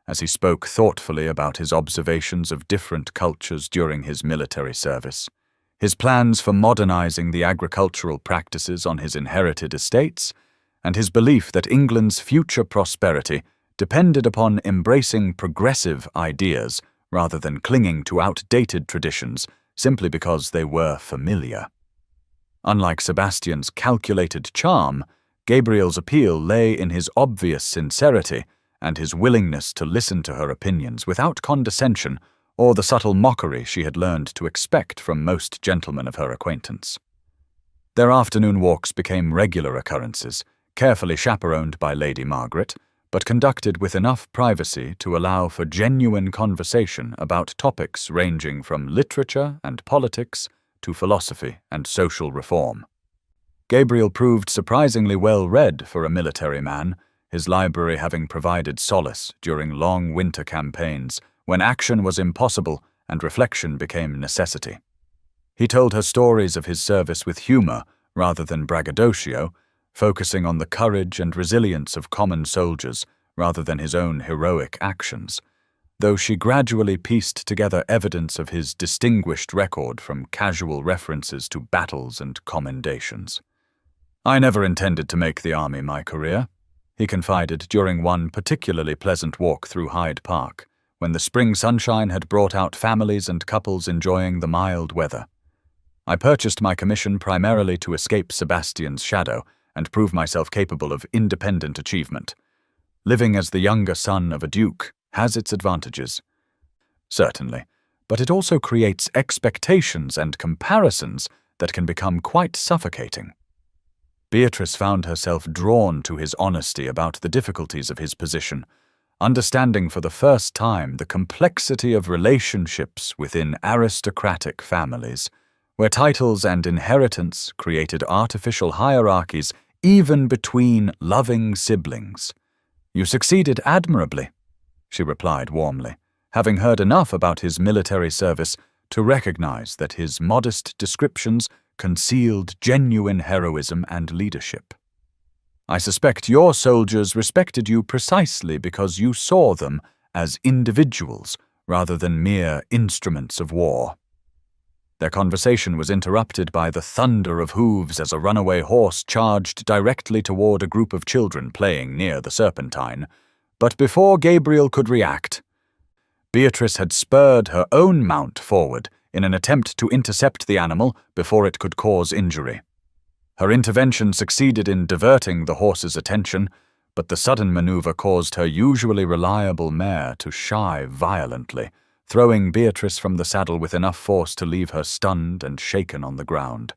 as he spoke thoughtfully about his observations of different cultures during his military service, his plans for modernizing the agricultural practices on his inherited estates, and his belief that England's future prosperity depended upon embracing progressive ideas rather than clinging to outdated traditions simply because they were familiar. Unlike Sebastian's calculated charm, Gabriel's appeal lay in his obvious sincerity and his willingness to listen to her opinions without condescension or the subtle mockery she had learned to expect from most gentlemen of her acquaintance. Their afternoon walks became regular occurrences, carefully chaperoned by Lady Margaret, but conducted with enough privacy to allow for genuine conversation about topics ranging from literature and politics to philosophy and social reform. Gabriel proved surprisingly well read for a military man, his library having provided solace during long winter campaigns when action was impossible and reflection became necessity. He told her stories of his service with humor rather than braggadocio, focusing on the courage and resilience of common soldiers rather than his own heroic actions, though she gradually pieced together evidence of his distinguished record from casual references to battles and commendations. "I never intended to make the army my career," he confided during one particularly pleasant walk through Hyde Park, when the spring sunshine had brought out families and couples enjoying the mild weather. "I purchased my commission primarily to escape Sebastian's shadow and prove myself capable of independent achievement. Living as the younger son of a duke, has its advantages. Certainly, but it also creates expectations and comparisons that can become quite suffocating. Beatrice found herself drawn to his honesty about the difficulties of his position, understanding for the first time the complexity of relationships within aristocratic families, where titles and inheritance created artificial hierarchies even between loving siblings. "You succeeded admirably," she replied warmly, having heard enough about his military service to recognize that his modest descriptions concealed genuine heroism and leadership. "I suspect your soldiers respected you precisely because you saw them as individuals rather than mere instruments of war." Their conversation was interrupted by the thunder of hooves as a runaway horse charged directly toward a group of children playing near the Serpentine. But before Gabriel could react, Beatrice had spurred her own mount forward in an attempt to intercept the animal before it could cause injury. Her intervention succeeded in diverting the horse's attention, but the sudden maneuver caused her usually reliable mare to shy violently, throwing Beatrice from the saddle with enough force to leave her stunned and shaken on the ground.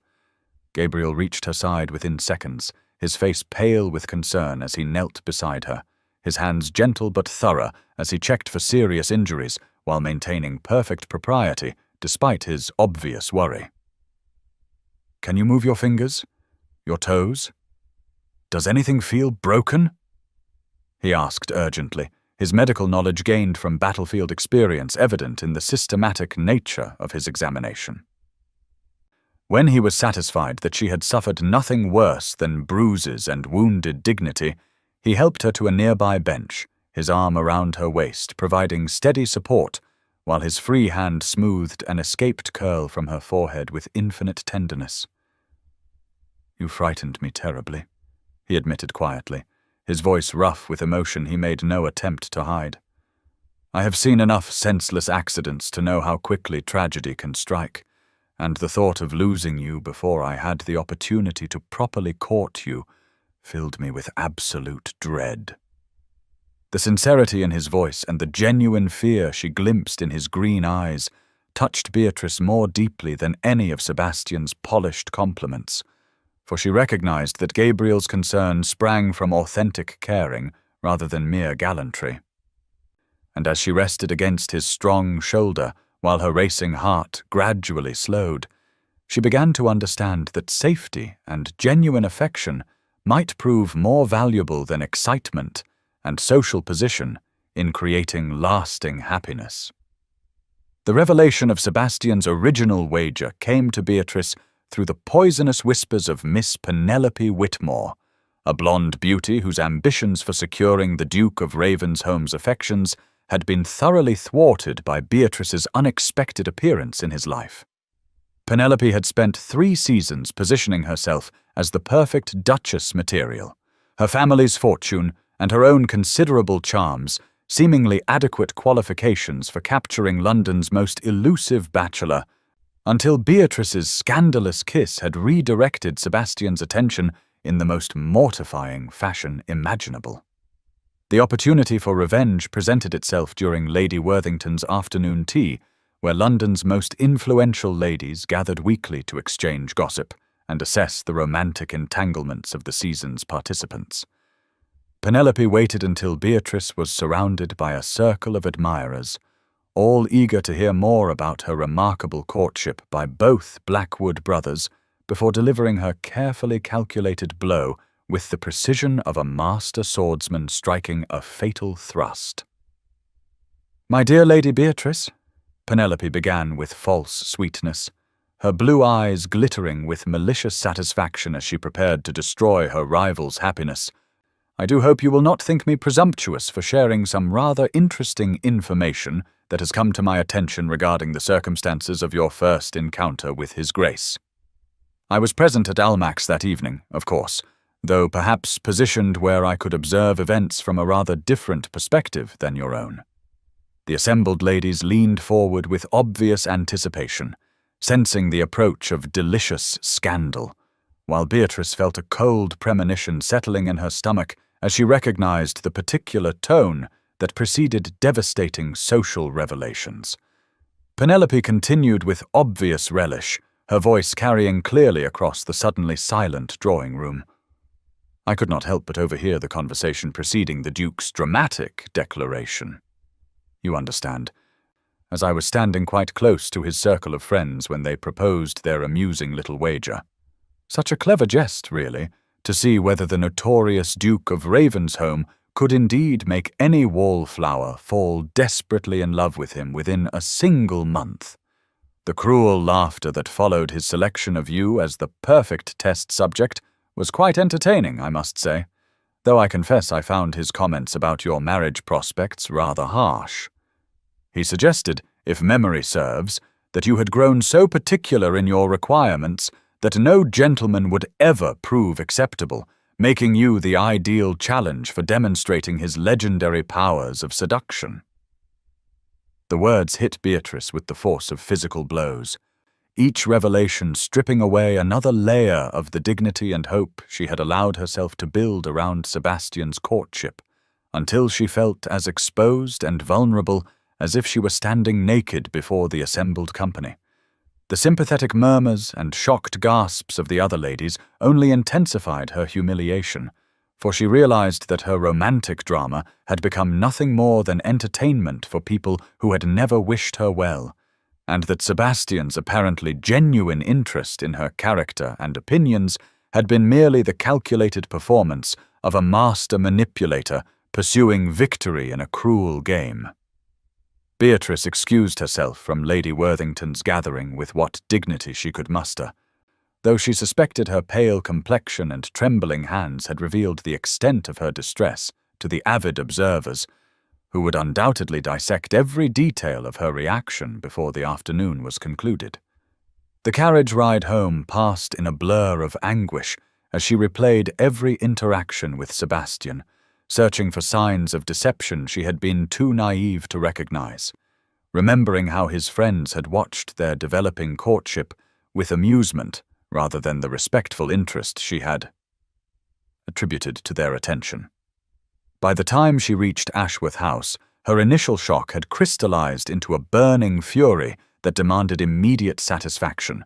Gabriel reached her side within seconds, his face pale with concern as he knelt beside her, his hands gentle but thorough as he checked for serious injuries while maintaining perfect propriety despite his obvious worry. "Can you move your fingers? Your toes? Does anything feel broken?" he asked urgently, his medical knowledge gained from battlefield experience evident in the systematic nature of his examination. When he was satisfied that she had suffered nothing worse than bruises and wounded dignity, he helped her to a nearby bench, his arm around her waist, providing steady support, while his free hand smoothed an escaped curl from her forehead with infinite tenderness. "You frightened me terribly," he admitted quietly, his voice rough with emotion he made no attempt to hide. "I have seen enough senseless accidents to know how quickly tragedy can strike, and the thought of losing you before I had the opportunity to properly court you filled me with absolute dread." The sincerity in his voice and the genuine fear she glimpsed in his green eyes touched Beatrice more deeply than any of Sebastian's polished compliments, for she recognized that Gabriel's concern sprang from authentic caring rather than mere gallantry. And as she rested against his strong shoulder while her racing heart gradually slowed, she began to understand that safety and genuine affection might prove more valuable than excitement and social position in creating lasting happiness. The revelation of Sebastian's original wager came to Beatrice through the poisonous whispers of Miss Penelope Whitmore, a blonde beauty whose ambitions for securing the Duke of Ravensholm's affections had been thoroughly thwarted by Beatrice's unexpected appearance in his life. Penelope had spent 3 seasons positioning herself as the perfect Duchess material, her family's fortune and her own considerable charms seemingly adequate qualifications for capturing London's most elusive bachelor, until Beatrice's scandalous kiss had redirected Sebastian's attention in the most mortifying fashion imaginable. The opportunity for revenge presented itself during Lady Worthington's afternoon tea, where London's most influential ladies gathered weekly to exchange gossip and assess the romantic entanglements of the season's participants. Penelope waited until Beatrice was surrounded by a circle of admirers, all eager to hear more about her remarkable courtship by both Blackwood brothers, before delivering her carefully calculated blow with the precision of a master swordsman striking a fatal thrust. "My dear Lady Beatrice," Penelope began with false sweetness, her blue eyes glittering with malicious satisfaction as she prepared to destroy her rival's happiness, "I do hope you will not think me presumptuous for sharing some rather interesting information that has come to my attention regarding the circumstances of your first encounter with His Grace. I was present at Almack's that evening, of course, though perhaps positioned where I could observe events from a rather different perspective than your own." The assembled ladies leaned forward with obvious anticipation, sensing the approach of delicious scandal, while Beatrice felt a cold premonition settling in her stomach as she recognized the particular tone that preceded devastating social revelations. Penelope continued with obvious relish, her voice carrying clearly across the suddenly silent drawing room. I could not help but overhear the conversation preceding the Duke's dramatic declaration. You understand, as I was standing quite close to his circle of friends when they proposed their amusing little wager. Such a clever jest, really, to see whether the notorious Duke of Ravensholm could indeed make any wallflower fall desperately in love with him within a single month. The cruel laughter that followed his selection of you as the perfect test subject was quite entertaining, I must say, though I confess I found his comments about your marriage prospects rather harsh. He suggested, if memory serves, that you had grown so particular in your requirements that no gentleman would ever prove acceptable, making you the ideal challenge for demonstrating his legendary powers of seduction. The words hit Beatrice with the force of physical blows, each revelation stripping away another layer of the dignity and hope she had allowed herself to build around Sebastian's courtship, until she felt as exposed and vulnerable as if she were standing naked before the assembled company. The sympathetic murmurs and shocked gasps of the other ladies only intensified her humiliation, for she realized that her romantic drama had become nothing more than entertainment for people who had never wished her well, and that Sebastian's apparently genuine interest in her character and opinions had been merely the calculated performance of a master manipulator pursuing victory in a cruel game. Beatrice excused herself from Lady Worthington's gathering with what dignity she could muster, though she suspected her pale complexion and trembling hands had revealed the extent of her distress to the avid observers, who would undoubtedly dissect every detail of her reaction before the afternoon was concluded. The carriage ride home passed in a blur of anguish as she replayed every interaction with Sebastian, searching for signs of deception she had been too naive to recognize, remembering how his friends had watched their developing courtship with amusement rather than the respectful interest she had attributed to their attention. By the time she reached Ashworth House, her initial shock had crystallized into a burning fury that demanded immediate satisfaction,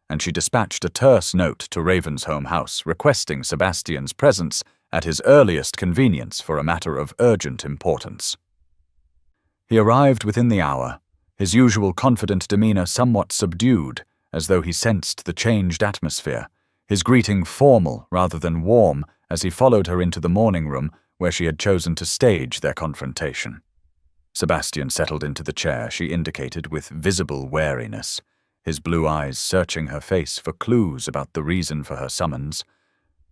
and she dispatched a terse note to Ravensholm House requesting Sebastian's presence at his earliest convenience for a matter of urgent importance. He arrived within the hour, his usual confident demeanor somewhat subdued, as though he sensed the changed atmosphere, his greeting formal rather than warm as he followed her into the morning room where she had chosen to stage their confrontation. Sebastian settled into the chair she indicated with visible wariness, his blue eyes searching her face for clues about the reason for her summons,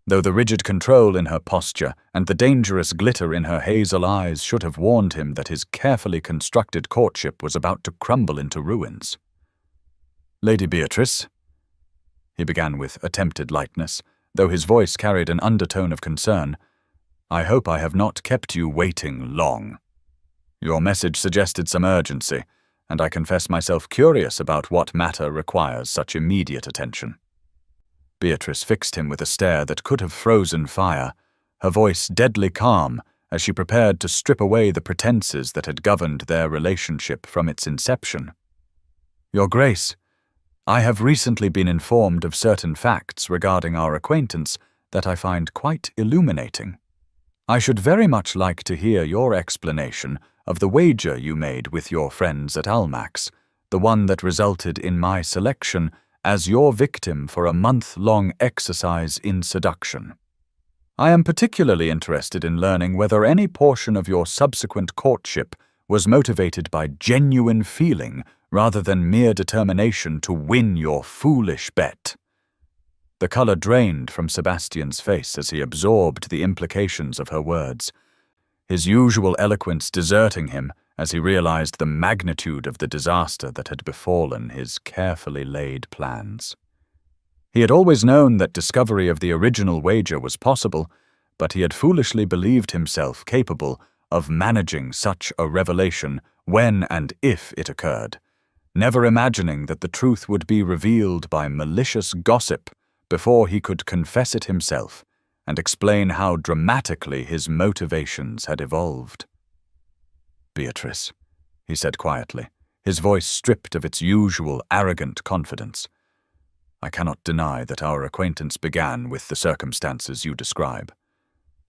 though the rigid control in her posture and the dangerous glitter in her hazel eyes should have warned him that his carefully constructed courtship was about to crumble into ruins. "Lady Beatrice," he began with attempted lightness, though his voice carried an undertone of concern, "I hope I have not kept you waiting long. Your message suggested some urgency, and I confess myself curious about what matter requires such immediate attention." Beatrice fixed him with a stare that could have frozen fire, her voice deadly calm as she prepared to strip away the pretenses that had governed their relationship from its inception. "Your Grace, I have recently been informed of certain facts regarding our acquaintance that I find quite illuminating. I should very much like to hear your explanation of the wager you made with your friends at Almack's, the one that resulted in my selection as your victim for a month-long exercise in seduction. I am particularly interested in learning whether any portion of your subsequent courtship was motivated by genuine feeling rather than mere determination to win your foolish bet." The color drained from Sebastian's face as he absorbed the implications of her words, his usual eloquence deserting him as he realized the magnitude of the disaster that had befallen his carefully laid plans. He had always known that discovery of the original wager was possible, but he had foolishly believed himself capable of managing such a revelation when and if it occurred, never imagining that the truth would be revealed by malicious gossip before he could confess it himself and explain how dramatically his motivations had evolved. Beatrice," he said quietly, his voice stripped of its usual arrogant confidence. "I cannot deny that our acquaintance began with the circumstances you describe.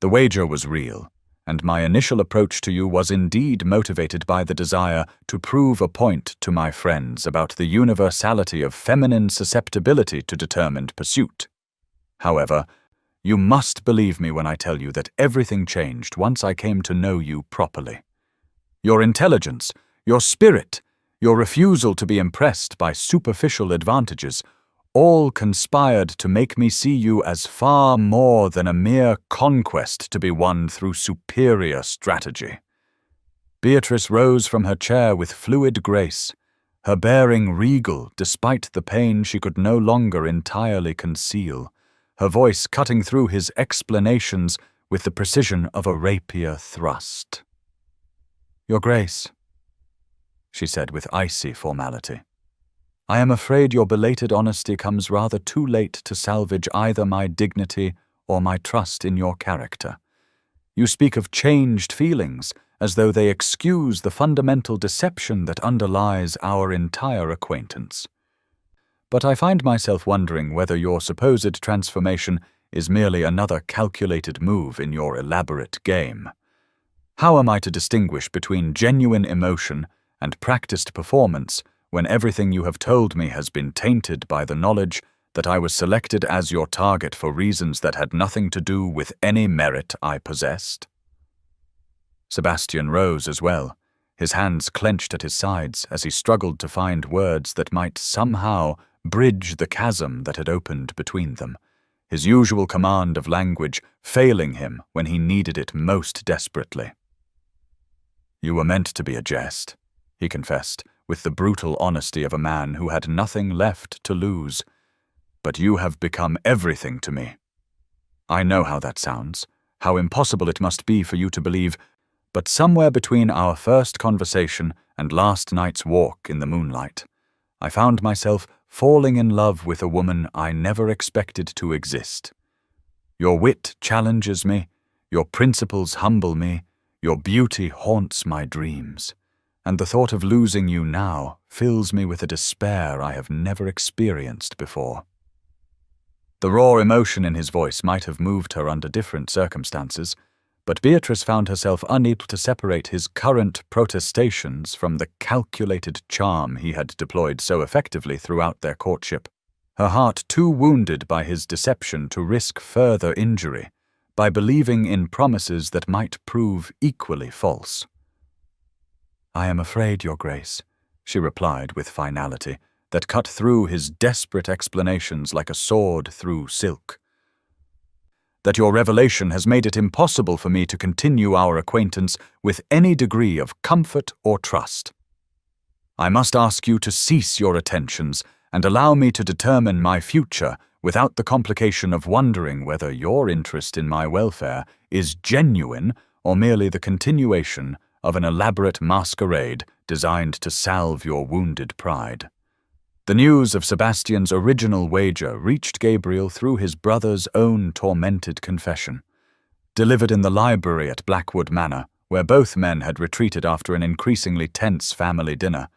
The wager was real, and my initial approach to you was indeed motivated by the desire to prove a point to my friends about the universality of feminine susceptibility to determined pursuit. However, you must believe me when I tell you that everything changed once I came to know you properly. Your intelligence, your spirit, your refusal to be impressed by superficial advantages, all conspired to make me see you as far more than a mere conquest to be won through superior strategy." Beatrice rose from her chair with fluid grace, her bearing regal despite the pain she could no longer entirely conceal, her voice cutting through his explanations with the precision of a rapier thrust. "Your Grace," she said with icy formality, "I am afraid your belated honesty comes rather too late to salvage either my dignity or my trust in your character. You speak of changed feelings, as though they excuse the fundamental deception that underlies our entire acquaintance. But I find myself wondering whether your supposed transformation is merely another calculated move in your elaborate game. How am I to distinguish between genuine emotion and practiced performance when everything you have told me has been tainted by the knowledge that I was selected as your target for reasons that had nothing to do with any merit I possessed?" Sebastian rose as well, his hands clenched at his sides as he struggled to find words that might somehow bridge the chasm that had opened between them, his usual command of language failing him when he needed it most desperately. "You were meant to be a jest," he confessed, with the brutal honesty of a man who had nothing left to lose. "But you have become everything to me. I know how that sounds, how impossible it must be for you to believe, but somewhere between our first conversation and last night's walk in the moonlight, I found myself falling in love with a woman I never expected to exist. Your wit challenges me, your principles humble me, your beauty haunts my dreams, and the thought of losing you now fills me with a despair I have never experienced before." The raw emotion in his voice might have moved her under different circumstances, but Beatrice found herself unable to separate his current protestations from the calculated charm he had deployed so effectively throughout their courtship, her heart too wounded by his deception to risk further injury by believing in promises that might prove equally false. "I am afraid, Your Grace," she replied with finality that cut through his desperate explanations like a sword through silk, "that your revelation has made it impossible for me to continue our acquaintance with any degree of comfort or trust. I must ask you to cease your attentions and allow me to determine my future without the complication of wondering whether your interest in my welfare is genuine or merely the continuation of an elaborate masquerade designed to salve your wounded pride." The news of Sebastian's original wager reached Gabriel through his brother's own tormented confession, delivered in the library at Blackwood Manor, where both men had retreated after an increasingly tense family dinner,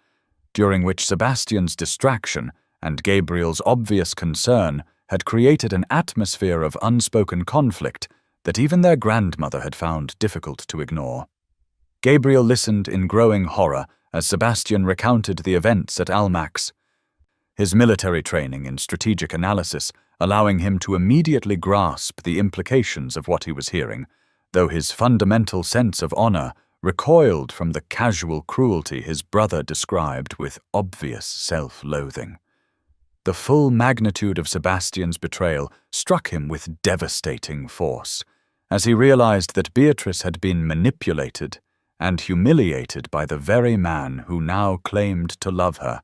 during which Sebastian's distraction and Gabriel's obvious concern had created an atmosphere of unspoken conflict that even their grandmother had found difficult to ignore. Gabriel listened in growing horror as Sebastian recounted the events at Almack's, his military training in strategic analysis allowing him to immediately grasp the implications of what he was hearing, though his fundamental sense of honor recoiled from the casual cruelty his brother described with obvious self-loathing. The full magnitude of Sebastian's betrayal struck him with devastating force, as he realized that Beatrice had been manipulated and humiliated by the very man who now claimed to love her,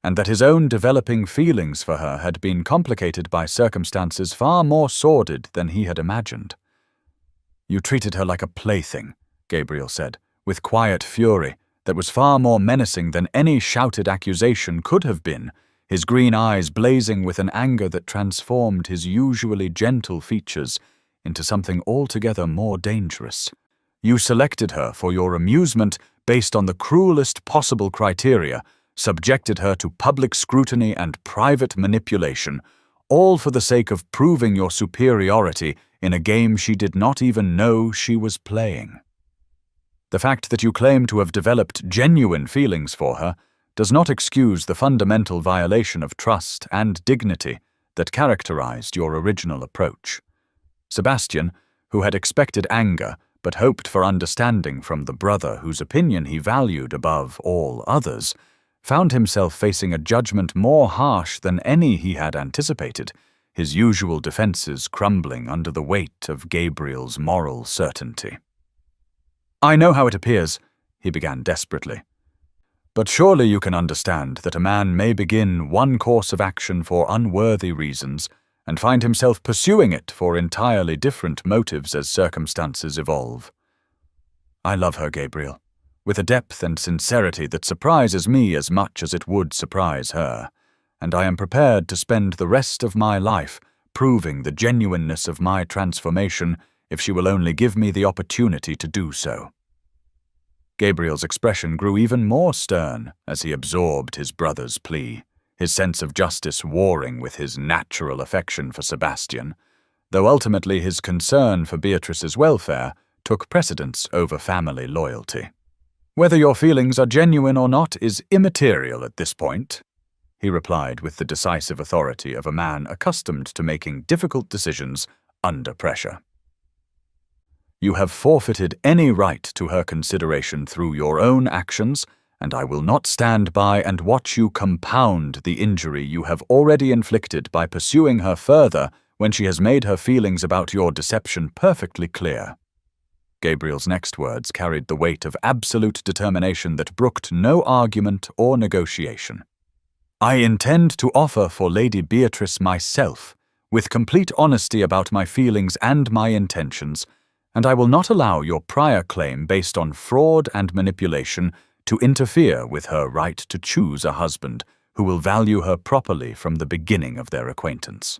and that his own developing feelings for her had been complicated by circumstances far more sordid than he had imagined. "You treated her like a plaything," Gabriel said, with quiet fury that was far more menacing than any shouted accusation could have been, his green eyes blazing with an anger that transformed his usually gentle features into something altogether more dangerous. "You selected her for your amusement based on the cruelest possible criteria, subjected her to public scrutiny and private manipulation, all for the sake of proving your superiority in a game she did not even know she was playing. The fact that you claim to have developed genuine feelings for her does not excuse the fundamental violation of trust and dignity that characterized your original approach. Sebastian, who had expected anger but hoped for understanding from the brother whose opinion he valued above all others, found himself facing a judgment more harsh than any he had anticipated, his usual defenses crumbling under the weight of Gabriel's moral certainty. "I know how it appears," he began desperately. "But surely you can understand that a man may begin one course of action for unworthy reasons and find himself pursuing it for entirely different motives as circumstances evolve. I love her, Gabriel, with a depth and sincerity that surprises me as much as it would surprise her, and I am prepared to spend the rest of my life proving the genuineness of my transformation if she will only give me the opportunity to do so." Gabriel's expression grew even more stern as he absorbed his brother's plea, his sense of justice warring with his natural affection for Sebastian, though ultimately his concern for Beatrice's welfare took precedence over family loyalty. "Whether your feelings are genuine or not is immaterial at this point," he replied with the decisive authority of a man accustomed to making difficult decisions under pressure. "You have forfeited any right to her consideration through your own actions, and I will not stand by and watch you compound the injury you have already inflicted by pursuing her further when she has made her feelings about your deception perfectly clear." Gabriel's next words carried the weight of absolute determination that brooked no argument or negotiation. "I intend to offer for Lady Beatrice myself, with complete honesty about my feelings and my intentions, and I will not allow your prior claim based on fraud and manipulation to interfere with her right to choose a husband who will value her properly from the beginning of their acquaintance."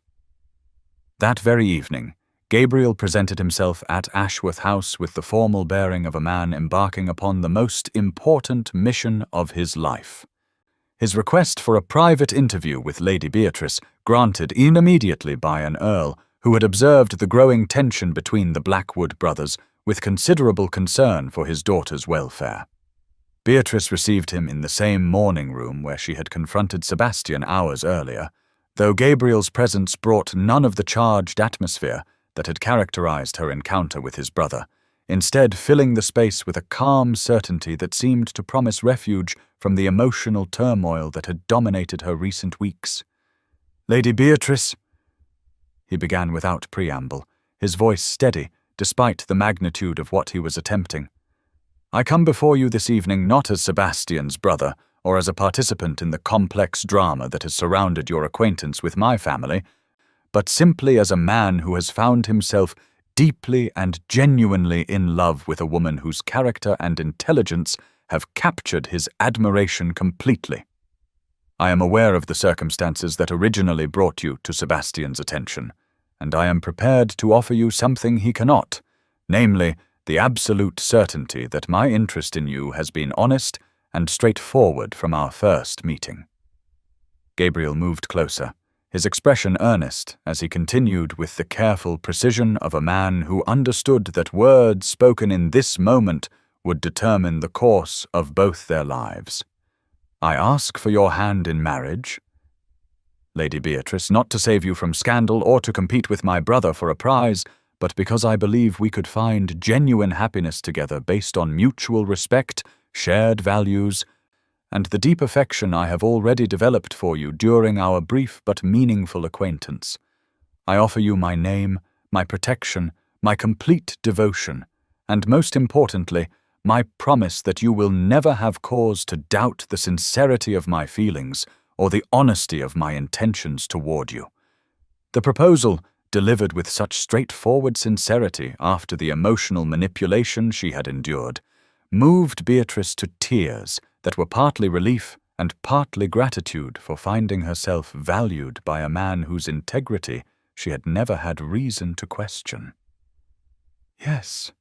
That very evening, Gabriel presented himself at Ashworth House with the formal bearing of a man embarking upon the most important mission of his life. His request for a private interview with Lady Beatrice, granted immediately by an earl who had observed the growing tension between the Blackwood brothers with considerable concern for his daughter's welfare. Beatrice received him in the same morning room where she had confronted Sebastian hours earlier, though Gabriel's presence brought none of the charged atmosphere that had characterized her encounter with his brother, instead filling the space with a calm certainty that seemed to promise refuge from the emotional turmoil that had dominated her recent weeks. "Lady Beatrice," he began without preamble, his voice steady despite the magnitude of what he was attempting. "I come before you this evening not as Sebastian's brother or as a participant in the complex drama that has surrounded your acquaintance with my family, but simply as a man who has found himself deeply and genuinely in love with a woman whose character and intelligence have captured his admiration completely. I am aware of the circumstances that originally brought you to Sebastian's attention, and I am prepared to offer you something he cannot, namely, the absolute certainty that my interest in you has been honest and straightforward from our first meeting." Gabriel moved closer, his expression earnest as he continued with the careful precision of a man who understood that words spoken in this moment would determine the course of both their lives. "I ask for your hand in marriage, Lady Beatrice, not to save you from scandal or to compete with my brother for a prize, but because I believe we could find genuine happiness together based on mutual respect, shared values, and the deep affection I have already developed for you during our brief but meaningful acquaintance. I offer you my name, my protection, my complete devotion, and most importantly, my promise that you will never have cause to doubt the sincerity of my feelings or the honesty of my intentions toward you." The proposal, delivered with such straightforward sincerity after the emotional manipulation she had endured, moved Beatrice to tears that were partly relief and partly gratitude for finding herself valued by a man whose integrity she had never had reason to question. "Yes,"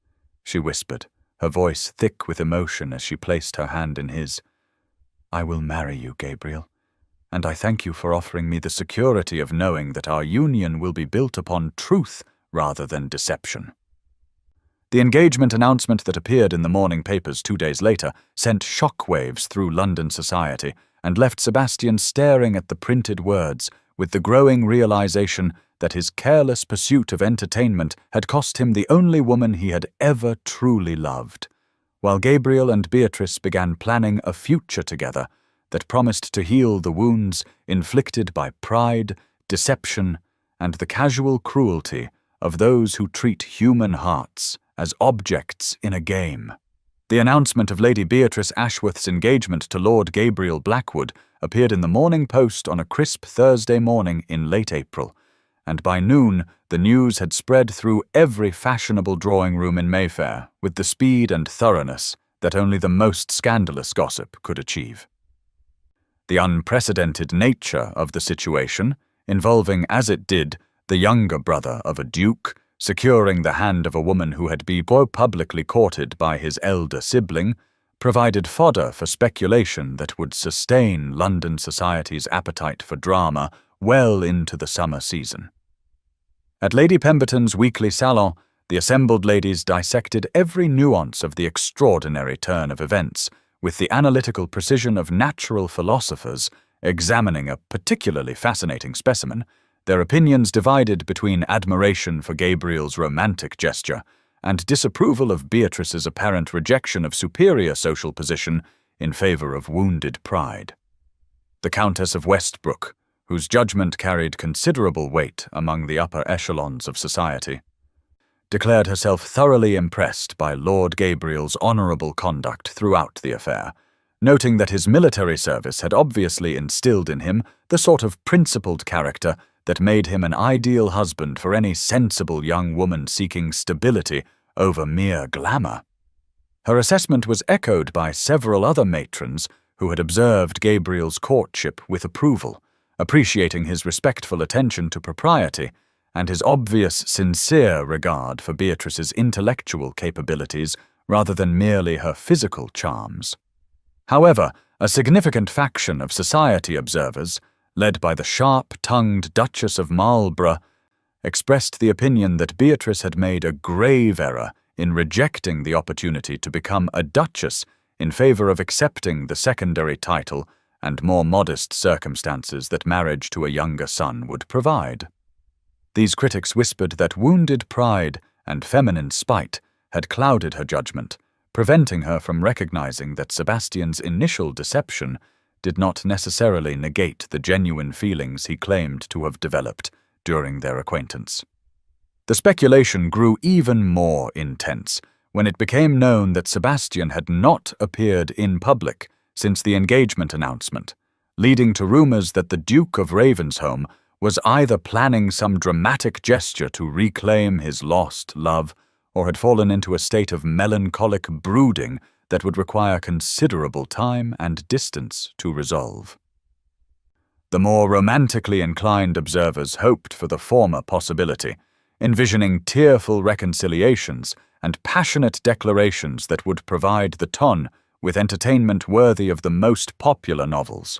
she whispered, her voice thick with emotion as she placed her hand in his. "I will marry you, Gabriel, and I thank you for offering me the security of knowing that our union will be built upon truth rather than deception." The engagement announcement that appeared in the morning papers 2 days later sent shockwaves through London society and left Sebastian staring at the printed words with the growing realization that his careless pursuit of entertainment had cost him the only woman he had ever truly loved, while Gabriel and Beatrice began planning a future together that promised to heal the wounds inflicted by pride, deception, and the casual cruelty of those who treat human hearts as objects in a game. The announcement of Lady Beatrice Ashworth's engagement to Lord Gabriel Blackwood appeared in the Morning Post on a crisp Thursday morning in late April, and by noon the news had spread through every fashionable drawing room in Mayfair with the speed and thoroughness that only the most scandalous gossip could achieve. The unprecedented nature of the situation, involving as it did the younger brother of a duke, securing the hand of a woman who had been publicly courted by his elder sibling, provided fodder for speculation that would sustain London society's appetite for drama well into the summer season. At Lady Pemberton's weekly salon, the assembled ladies dissected every nuance of the extraordinary turn of events with the analytical precision of natural philosophers examining a particularly fascinating specimen, their opinions divided between admiration for Gabriel's romantic gesture and disapproval of Beatrice's apparent rejection of superior social position in favor of wounded pride. The Countess of Westbrook, whose judgment carried considerable weight among the upper echelons of society, declared herself thoroughly impressed by Lord Gabriel's honourable conduct throughout the affair, noting that his military service had obviously instilled in him the sort of principled character that made him an ideal husband for any sensible young woman seeking stability over mere glamour. Her assessment was echoed by several other matrons who had observed Gabriel's courtship with approval, appreciating his respectful attention to propriety and his obvious sincere regard for Beatrice's intellectual capabilities rather than merely her physical charms. However, a significant faction of society observers, led by the sharp-tongued Duchess of Marlborough, expressed the opinion that Beatrice had made a grave error in rejecting the opportunity to become a duchess in favor of accepting the secondary title and more modest circumstances that marriage to a younger son would provide. These critics whispered that wounded pride and feminine spite had clouded her judgment, preventing her from recognizing that Sebastian's initial deception did not necessarily negate the genuine feelings he claimed to have developed during their acquaintance. The speculation grew even more intense when it became known that Sebastian had not appeared in public since the engagement announcement, leading to rumors that the Duke of Ravensholm was either planning some dramatic gesture to reclaim his lost love or had fallen into a state of melancholic brooding that would require considerable time and distance to resolve. The more romantically inclined observers hoped for the former possibility, envisioning tearful reconciliations and passionate declarations that would provide the ton with entertainment worthy of the most popular novels,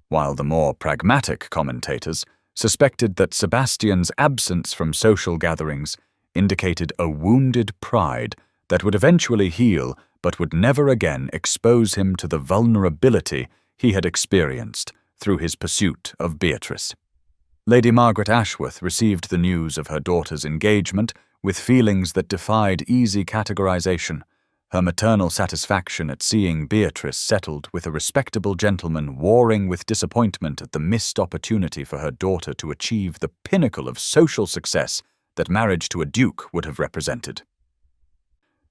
while the more pragmatic commentators suspected that Sebastian's absence from social gatherings indicated a wounded pride that would eventually heal but would never again expose him to the vulnerability he had experienced through his pursuit of Beatrice. Lady Margaret Ashworth received the news of her daughter's engagement with feelings that defied easy categorization. Her maternal satisfaction at seeing Beatrice settled with a respectable gentleman warring with disappointment at the missed opportunity for her daughter to achieve the pinnacle of social success that marriage to a duke would have represented.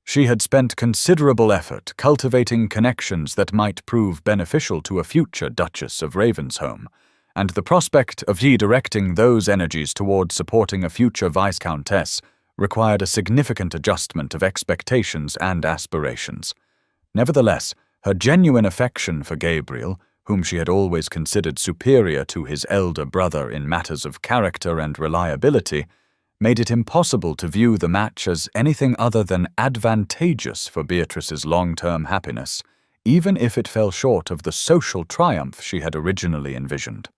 She had spent considerable effort cultivating connections that might prove beneficial to a future Duchess of Ravensholm, and the prospect of redirecting those energies toward supporting a future Viscountess required a significant adjustment of expectations and aspirations. Nevertheless, her genuine affection for Gabriel, whom she had always considered superior to his elder brother in matters of character and reliability, made it impossible to view the match as anything other than advantageous for Beatrice's long-term happiness, even if it fell short of the social triumph she had originally envisioned.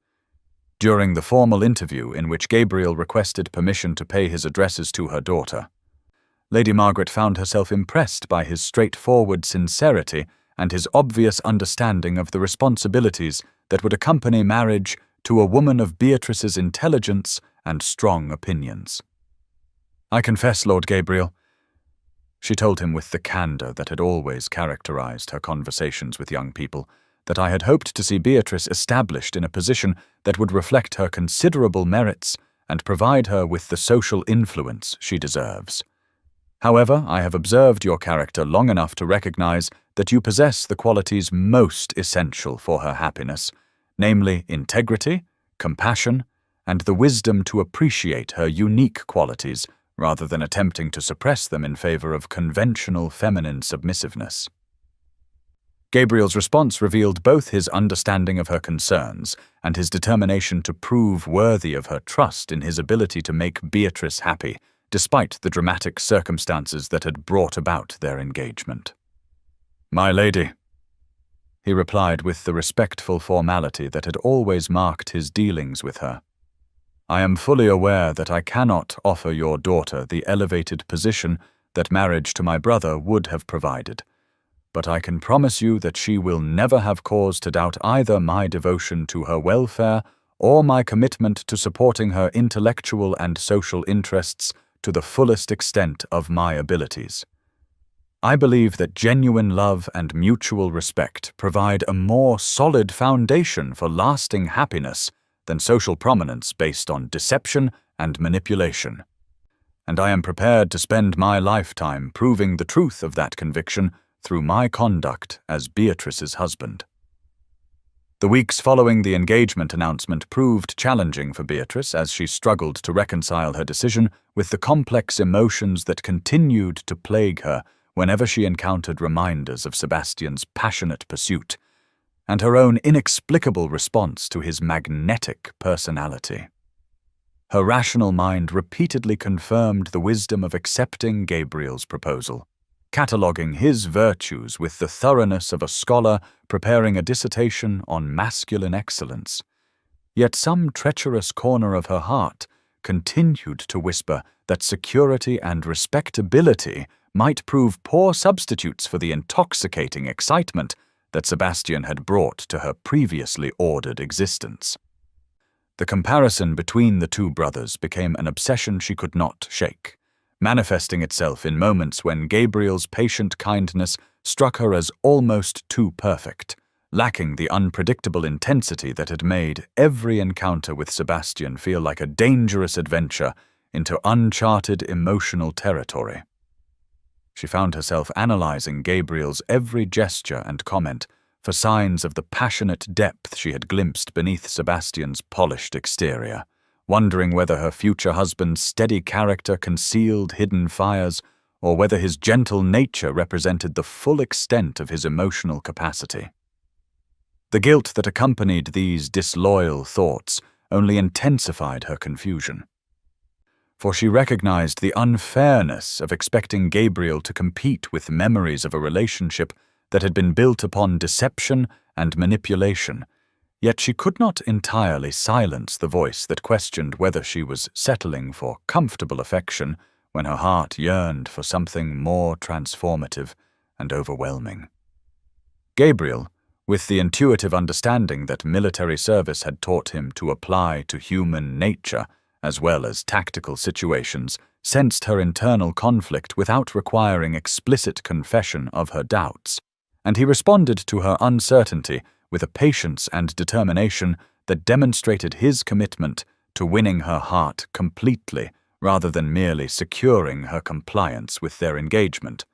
During the formal interview in which Gabriel requested permission to pay his addresses to her daughter, Lady Margaret found herself impressed by his straightforward sincerity and his obvious understanding of the responsibilities that would accompany marriage to a woman of Beatrice's intelligence and strong opinions. "I confess, Lord Gabriel," she told him with the candor that had always characterized her conversations with young people, "that I had hoped to see Beatrice established in a position that would reflect her considerable merits and provide her with the social influence she deserves. However, I have observed your character long enough to recognize that you possess the qualities most essential for her happiness, namely integrity, compassion, and the wisdom to appreciate her unique qualities rather than attempting to suppress them in favor of conventional feminine submissiveness." Gabriel's response revealed both his understanding of her concerns and his determination to prove worthy of her trust in his ability to make Beatrice happy, despite the dramatic circumstances that had brought about their engagement. "My lady," he replied with the respectful formality that had always marked his dealings with her, "I am fully aware that I cannot offer your daughter the elevated position that marriage to my brother would have provided, but I can promise you that she will never have cause to doubt either my devotion to her welfare or my commitment to supporting her intellectual and social interests to the fullest extent of my abilities. I believe that genuine love and mutual respect provide a more solid foundation for lasting happiness than social prominence based on deception and manipulation. And I am prepared to spend my lifetime proving the truth of that conviction through my conduct as Beatrice's husband." The weeks following the engagement announcement proved challenging for Beatrice as she struggled to reconcile her decision with the complex emotions that continued to plague her whenever she encountered reminders of Sebastian's passionate pursuit and her own inexplicable response to his magnetic personality. Her rational mind repeatedly confirmed the wisdom of accepting Gabriel's proposal, cataloguing his virtues with the thoroughness of a scholar preparing a dissertation on masculine excellence. Yet some treacherous corner of her heart continued to whisper that security and respectability might prove poor substitutes for the intoxicating excitement that Sebastian had brought to her previously ordered existence. The comparison between the two brothers became an obsession she could not shake, manifesting itself in moments when Gabriel's patient kindness struck her as almost too perfect, lacking the unpredictable intensity that had made every encounter with Sebastian feel like a dangerous adventure into uncharted emotional territory. She found herself analyzing Gabriel's every gesture and comment for signs of the passionate depth she had glimpsed beneath Sebastian's polished exterior, wondering whether her future husband's steady character concealed hidden fires or whether his gentle nature represented the full extent of his emotional capacity. The guilt that accompanied these disloyal thoughts only intensified her confusion, for she recognized the unfairness of expecting Gabriel to compete with memories of a relationship that had been built upon deception and manipulation. Yet she could not entirely silence the voice that questioned whether she was settling for comfortable affection when her heart yearned for something more transformative and overwhelming. Gabriel, with the intuitive understanding that military service had taught him to apply to human nature as well as tactical situations, sensed her internal conflict without requiring explicit confession of her doubts, and he responded to her uncertainty with a patience and determination that demonstrated his commitment to winning her heart completely rather than merely securing her compliance with their engagement.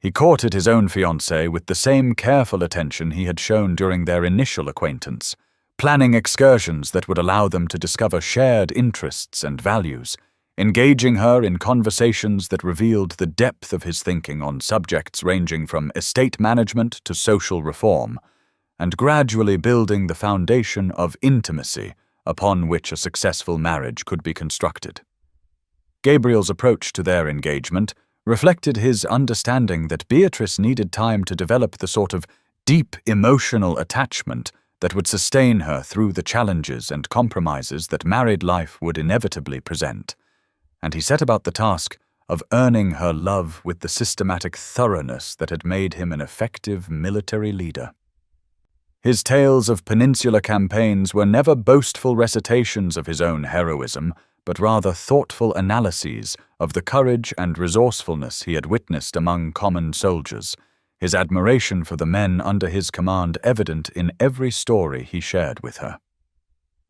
He courted his own fiancée with the same careful attention he had shown during their initial acquaintance, planning excursions that would allow them to discover shared interests and values, engaging her in conversations that revealed the depth of his thinking on subjects ranging from estate management to social reform, and gradually building the foundation of intimacy upon which a successful marriage could be constructed. Gabriel's approach to their engagement reflected his understanding that Beatrice needed time to develop the sort of deep emotional attachment that would sustain her through the challenges and compromises that married life would inevitably present. And he set about the task of earning her love with the systematic thoroughness that had made him an effective military leader. His tales of peninsular campaigns were never boastful recitations of his own heroism, but rather thoughtful analyses of the courage and resourcefulness he had witnessed among common soldiers, his admiration for the men under his command evident in every story he shared with her.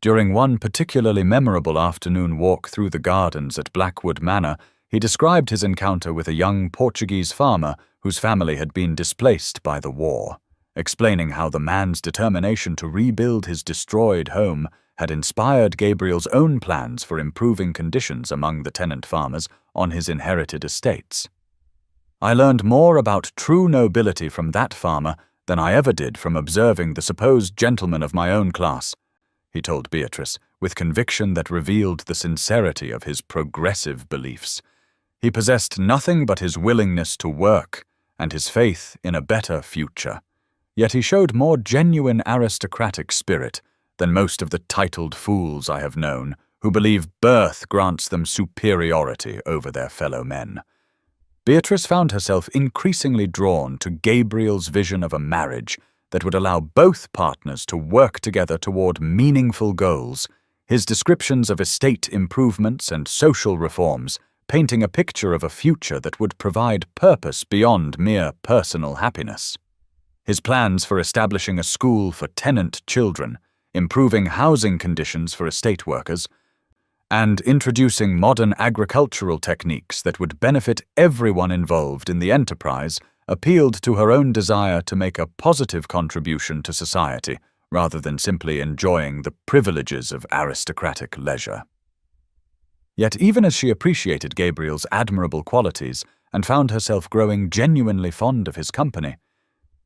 During one particularly memorable afternoon walk through the gardens at Blackwood Manor, he described his encounter with a young Portuguese farmer whose family had been displaced by the war, explaining how the man's determination to rebuild his destroyed home had inspired Gabriel's own plans for improving conditions among the tenant farmers on his inherited estates. "I learned more about true nobility from that farmer than I ever did from observing the supposed gentlemen of my own class," he told Beatrice, with conviction that revealed the sincerity of his progressive beliefs. He possessed nothing but his willingness to work and his faith in a better future. Yet he showed more genuine aristocratic spirit than most of the titled fools I have known, who believe birth grants them superiority over their fellow men. Beatrice found herself increasingly drawn to Gabriel's vision of a marriage that would allow both partners to work together toward meaningful goals, his descriptions of estate improvements and social reforms painting a picture of a future that would provide purpose beyond mere personal happiness. His plans for establishing a school for tenant children, improving housing conditions for estate workers, and introducing modern agricultural techniques that would benefit everyone involved in the enterprise appealed to her own desire to make a positive contribution to society rather than simply enjoying the privileges of aristocratic leisure. Yet even as she appreciated Gabriel's admirable qualities and found herself growing genuinely fond of his company,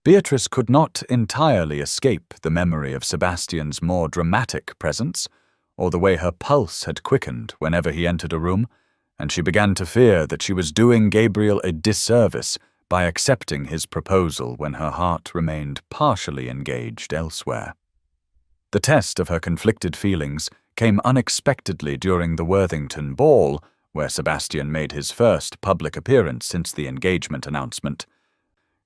Beatrice could not entirely escape the memory of Sebastian's more dramatic presence, or the way her pulse had quickened whenever he entered a room, and she began to fear that she was doing Gabriel a disservice by accepting his proposal when her heart remained partially engaged elsewhere. The test of her conflicted feelings came unexpectedly during the Worthington Ball, where Sebastian made his first public appearance since the engagement announcement.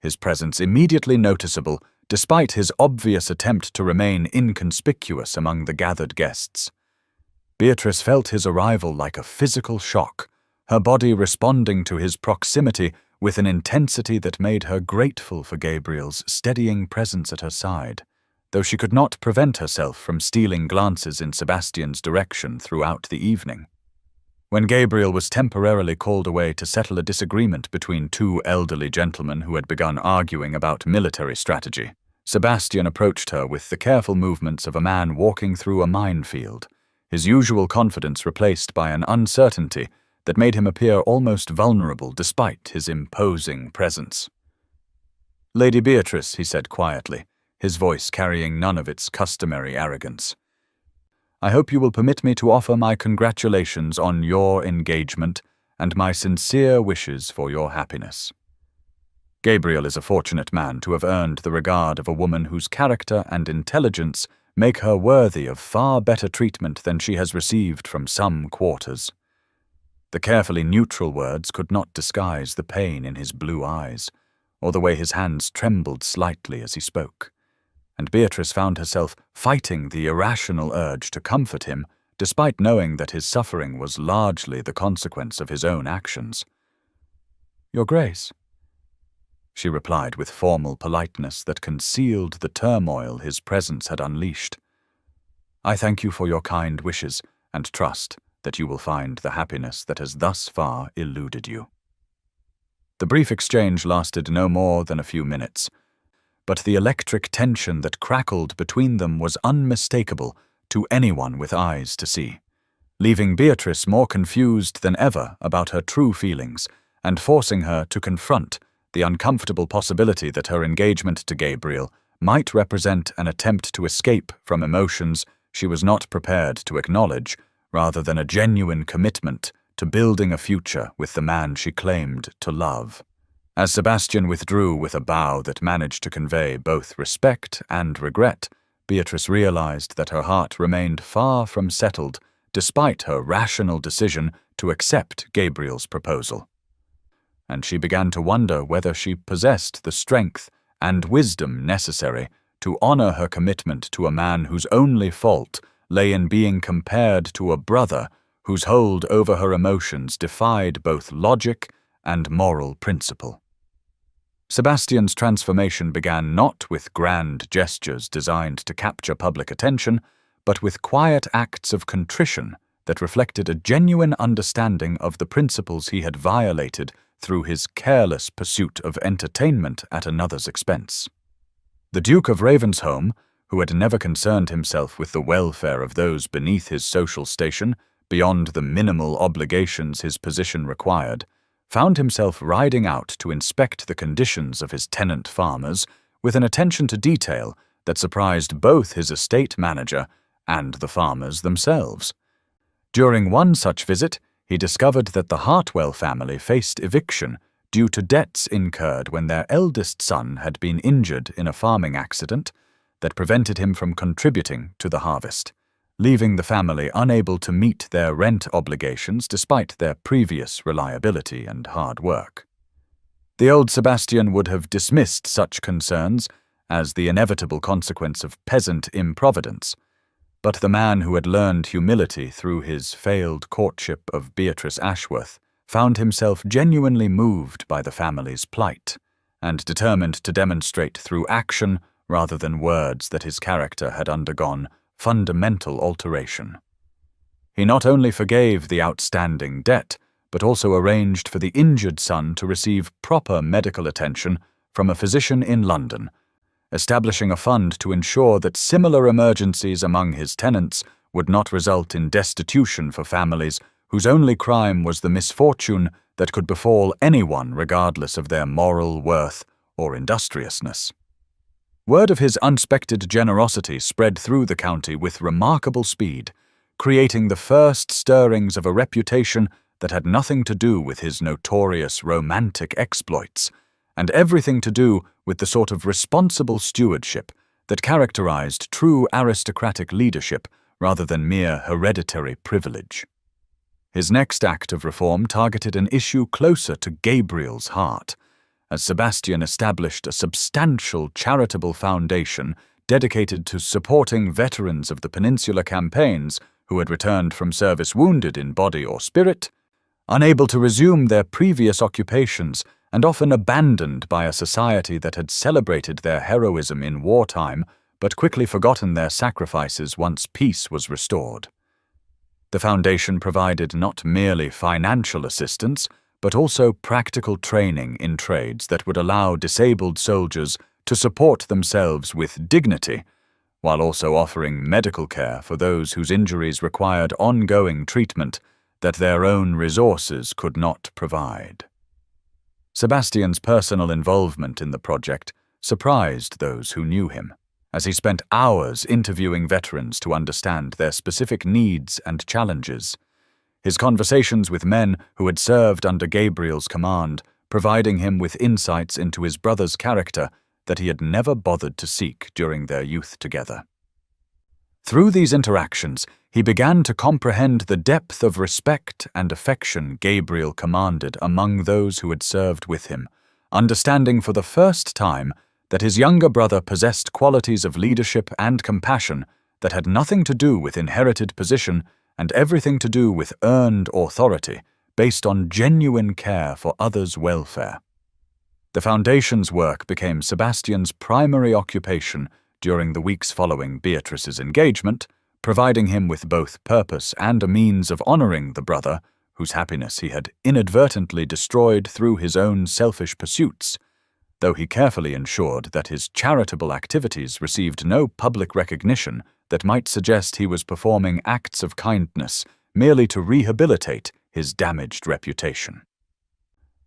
His presence immediately noticeable, despite his obvious attempt to remain inconspicuous among the gathered guests. Beatrice felt his arrival like a physical shock, her body responding to his proximity with an intensity that made her grateful for Gabriel's steadying presence at her side, though she could not prevent herself from stealing glances in Sebastian's direction throughout the evening. When Gabriel was temporarily called away to settle a disagreement between two elderly gentlemen who had begun arguing about military strategy, Sebastian approached her with the careful movements of a man walking through a minefield, his usual confidence replaced by an uncertainty that made him appear almost vulnerable despite his imposing presence. "Lady Beatrice," he said quietly, his voice carrying none of its customary arrogance, "I hope you will permit me to offer my congratulations on your engagement and my sincere wishes for your happiness. Gabriel is a fortunate man to have earned the regard of a woman whose character and intelligence make her worthy of far better treatment than she has received from some quarters." The carefully neutral words could not disguise the pain in his blue eyes, or the way his hands trembled slightly as he spoke, and Beatrice found herself fighting the irrational urge to comfort him, despite knowing that his suffering was largely the consequence of his own actions. "Your Grace," she replied with formal politeness that concealed the turmoil his presence had unleashed, "I thank you for your kind wishes and trust that you will find the happiness that has thus far eluded you." The brief exchange lasted no more than a few minutes, but the electric tension that crackled between them was unmistakable to anyone with eyes to see, leaving Beatrice more confused than ever about her true feelings and forcing her to confront the uncomfortable possibility that her engagement to Gabriel might represent an attempt to escape from emotions she was not prepared to acknowledge, rather than a genuine commitment to building a future with the man she claimed to love. As Sebastian withdrew with a bow that managed to convey both respect and regret, Beatrice realized that her heart remained far from settled despite her rational decision to accept Gabriel's proposal. And she began to wonder whether she possessed the strength and wisdom necessary to honor her commitment to a man whose only fault lay in being compared to a brother whose hold over her emotions defied both logic and moral principle. Sebastian's transformation began not with grand gestures designed to capture public attention, but with quiet acts of contrition that reflected a genuine understanding of the principles he had violated through his careless pursuit of entertainment at another's expense. The Duke of Ravensholm, who had never concerned himself with the welfare of those beneath his social station beyond the minimal obligations his position required, found himself riding out to inspect the conditions of his tenant farmers with an attention to detail that surprised both his estate manager and the farmers themselves. During one such visit, he discovered that the Hartwell family faced eviction due to debts incurred when their eldest son had been injured in a farming accident that prevented him from contributing to the harvest, leaving the family unable to meet their rent obligations despite their previous reliability and hard work. The old Sebastian would have dismissed such concerns as the inevitable consequence of peasant improvidence, but the man who had learned humility through his failed courtship of Beatrice Ashworth found himself genuinely moved by the family's plight and determined to demonstrate through action rather than words that his character had undergone fundamental alteration. He not only forgave the outstanding debt, but also arranged for the injured son to receive proper medical attention from a physician in London, establishing a fund to ensure that similar emergencies among his tenants would not result in destitution for families whose only crime was the misfortune that could befall anyone regardless of their moral worth or industriousness. Word of his unexpected generosity spread through the county with remarkable speed, creating the first stirrings of a reputation that had nothing to do with his notorious romantic exploits, and everything to do with the sort of responsible stewardship that characterized true aristocratic leadership rather than mere hereditary privilege. His next act of reform targeted an issue closer to Gabriel's heart, as Sebastian established a substantial charitable foundation dedicated to supporting veterans of the Peninsular campaigns who had returned from service wounded in body or spirit, unable to resume their previous occupations and often abandoned by a society that had celebrated their heroism in wartime but quickly forgotten their sacrifices once peace was restored. The foundation provided not merely financial assistance, but also practical training in trades that would allow disabled soldiers to support themselves with dignity, while also offering medical care for those whose injuries required ongoing treatment that their own resources could not provide. Sebastian's personal involvement in the project surprised those who knew him, as he spent hours interviewing veterans to understand their specific needs and challenges. His conversations with men who had served under Gabriel's command, providing him with insights into his brother's character that he had never bothered to seek during their youth together. Through these interactions, he began to comprehend the depth of respect and affection Gabriel commanded among those who had served with him, understanding for the first time that his younger brother possessed qualities of leadership and compassion that had nothing to do with inherited position and everything to do with earned authority based on genuine care for others' welfare. The Foundation's work became Sebastian's primary occupation during the weeks following Beatrice's engagement, providing him with both purpose and a means of honoring the brother whose happiness he had inadvertently destroyed through his own selfish pursuits, though he carefully ensured that his charitable activities received no public recognition that might suggest he was performing acts of kindness merely to rehabilitate his damaged reputation.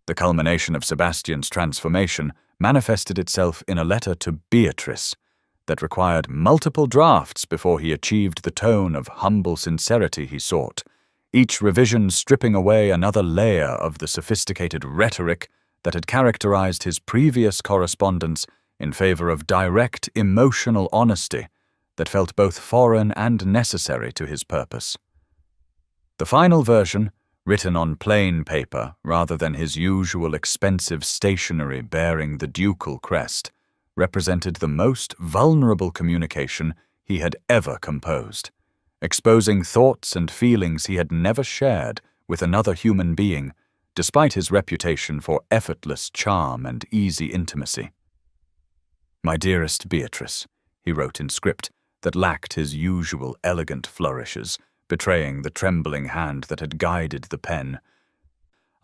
The culmination of Sebastian's transformation manifested itself in a letter to Beatrice that required multiple drafts before he achieved the tone of humble sincerity he sought, each revision stripping away another layer of the sophisticated rhetoric that had characterized his previous correspondence in favor of direct emotional honesty that felt both foreign and necessary to his purpose. The final version, written on plain paper rather than his usual expensive stationery bearing the ducal crest, represented the most vulnerable communication he had ever composed, exposing thoughts and feelings he had never shared with another human being, despite his reputation for effortless charm and easy intimacy. "My dearest Beatrice," he wrote in script that lacked his usual elegant flourishes, betraying the trembling hand that had guided the pen.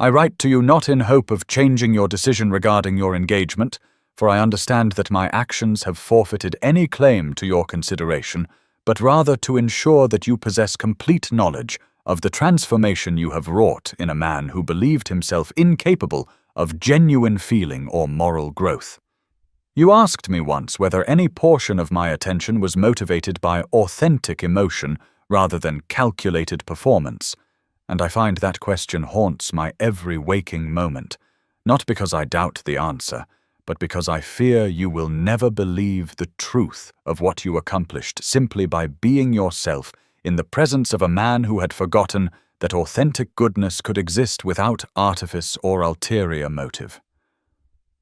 "I write to you not in hope of changing your decision regarding your engagement, for I understand that my actions have forfeited any claim to your consideration, but rather to ensure that you possess complete knowledge of the transformation you have wrought in a man who believed himself incapable of genuine feeling or moral growth. You asked me once whether any portion of my attention was motivated by authentic emotion rather than calculated performance, and I find that question haunts my every waking moment, not because I doubt the answer, but because I fear you will never believe the truth of what you accomplished simply by being yourself in the presence of a man who had forgotten that authentic goodness could exist without artifice or ulterior motive."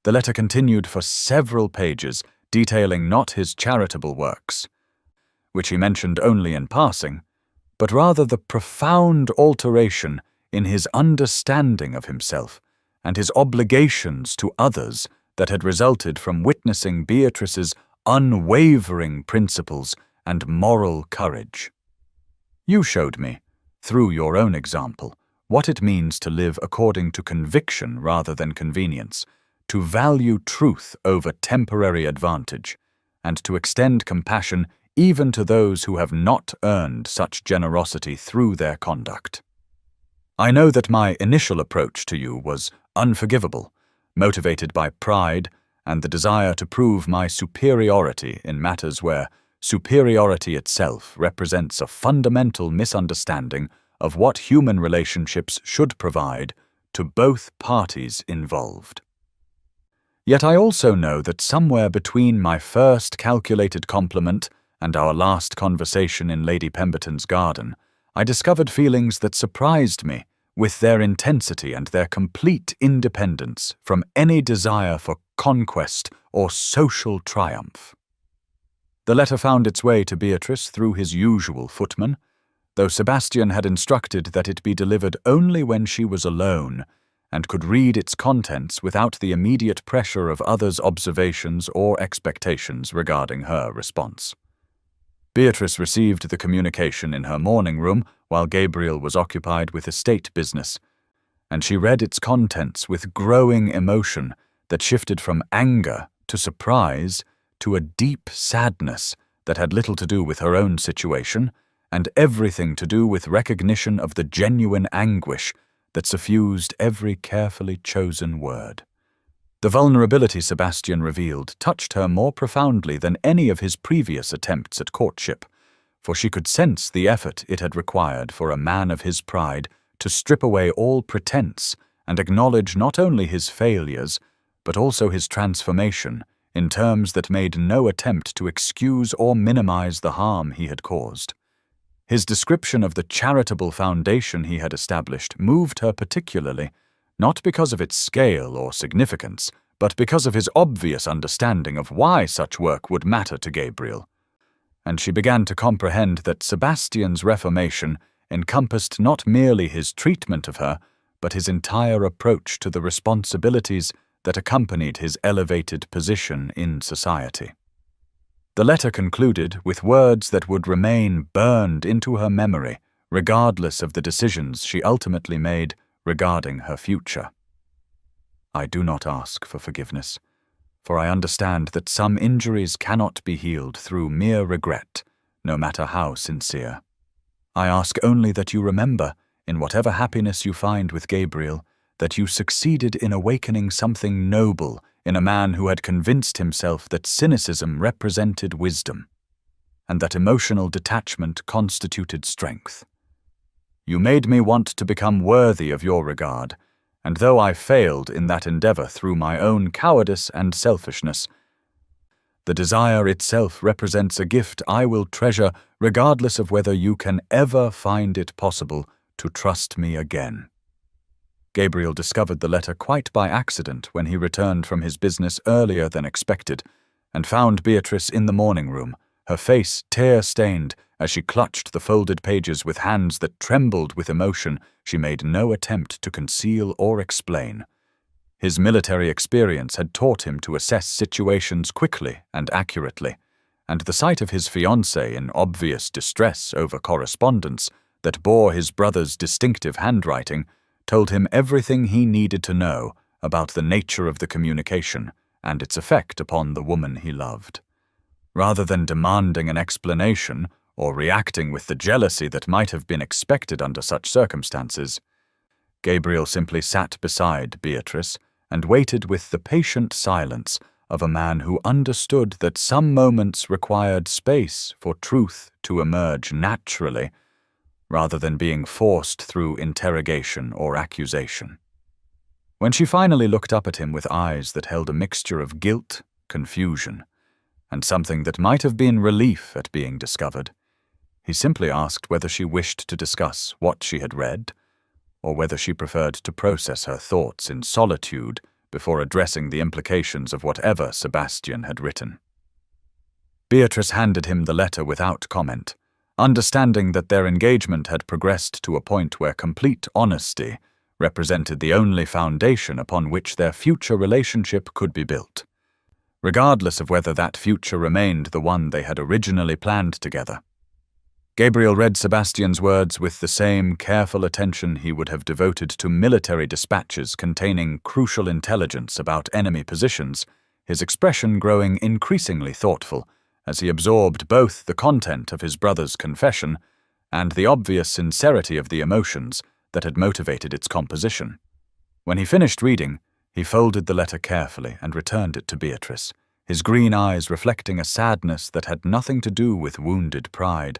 The letter continued for several pages, detailing not his charitable works, which he mentioned only in passing, but rather the profound alteration in his understanding of himself and his obligations to others that had resulted from witnessing Beatrice's unwavering principles and moral courage. "You showed me, through your own example, what it means to live according to conviction rather than convenience, to value truth over temporary advantage, and to extend compassion even to those who have not earned such generosity through their conduct. I know that my initial approach to you was unforgivable, motivated by pride and the desire to prove my superiority in matters where superiority itself represents a fundamental misunderstanding of what human relationships should provide to both parties involved. Yet I also know that somewhere between my first calculated compliment and our last conversation in Lady Pemberton's garden, I discovered feelings that surprised me with their intensity and their complete independence from any desire for conquest or social triumph. The letter found its way to Beatrice through his usual footman, though Sebastian had instructed that it be delivered only when she was alone and could read its contents without the immediate pressure of others' observations or expectations regarding her response. Beatrice received the communication in her morning room while Gabriel was occupied with estate business, and she read its contents with growing emotion that shifted from anger to surprise to a deep sadness that had little to do with her own situation and everything to do with recognition of the genuine anguish that suffused every carefully chosen word. The vulnerability Sebastian revealed touched her more profoundly than any of his previous attempts at courtship, for she could sense the effort it had required for a man of his pride to strip away all pretense and acknowledge not only his failures, but also his transformation in terms that made no attempt to excuse or minimize the harm he had caused. His description of the charitable foundation he had established moved her particularly, not because of its scale or significance, but because of his obvious understanding of why such work would matter to Gabriel. And she began to comprehend that Sebastian's reformation encompassed not merely his treatment of her, but his entire approach to the responsibilities that accompanied his elevated position in society. The letter concluded with words that would remain burned into her memory, regardless of the decisions she ultimately made regarding her future. "I do not ask for forgiveness, for I understand that some injuries cannot be healed through mere regret, no matter how sincere. I ask only that you remember, in whatever happiness you find with Gabriel, that you succeeded in awakening something noble in a man who had convinced himself that cynicism represented wisdom, and that emotional detachment constituted strength. You made me want to become worthy of your regard, and though I failed in that endeavor through my own cowardice and selfishness, the desire itself represents a gift I will treasure regardless of whether you can ever find it possible to trust me again. Gabriel discovered the letter quite by accident when he returned from his business earlier than expected, and found Beatrice in the morning room, her face tear-stained as she clutched the folded pages with hands that trembled with emotion she made no attempt to conceal or explain. His military experience had taught him to assess situations quickly and accurately, and the sight of his fiancée in obvious distress over correspondence that bore his brother's distinctive handwriting told him everything he needed to know about the nature of the communication and its effect upon the woman he loved. Rather than demanding an explanation or reacting with the jealousy that might have been expected under such circumstances, Gabriel simply sat beside Beatrice and waited with the patient silence of a man who understood that some moments required space for truth to emerge naturally, rather than being forced through interrogation or accusation. When she finally looked up at him with eyes that held a mixture of guilt, confusion, and something that might have been relief at being discovered, he simply asked whether she wished to discuss what she had read, or whether she preferred to process her thoughts in solitude before addressing the implications of whatever Sebastian had written. Beatrice handed him the letter without comment, understanding that their engagement had progressed to a point where complete honesty represented the only foundation upon which their future relationship could be built, regardless of whether that future remained the one they had originally planned together. Gabriel read Sebastian's words with the same careful attention he would have devoted to military dispatches containing crucial intelligence about enemy positions, his expression growing increasingly thoughtful as he absorbed both the content of his brother's confession and the obvious sincerity of the emotions that had motivated its composition. When he finished reading, he folded the letter carefully and returned it to Beatrice, his green eyes reflecting a sadness that had nothing to do with wounded pride,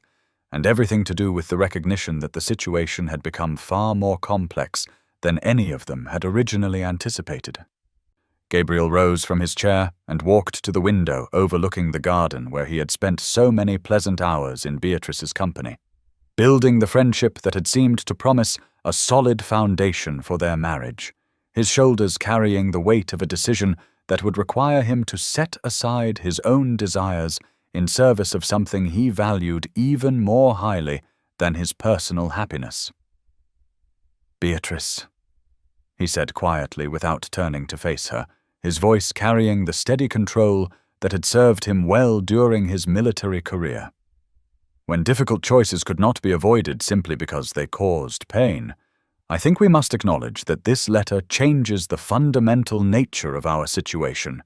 and everything to do with the recognition that the situation had become far more complex than any of them had originally anticipated. Gabriel rose from his chair and walked to the window overlooking the garden where he had spent so many pleasant hours in Beatrice's company, building the friendship that had seemed to promise a solid foundation for their marriage, his shoulders carrying the weight of a decision that would require him to set aside his own desires in service of something he valued even more highly than his personal happiness. "Beatrice," he said quietly without turning to face her, his voice carrying the steady control that had served him well during his military career. When difficult choices could not be avoided simply because they caused pain, I think we must acknowledge that this letter changes the fundamental nature of our situation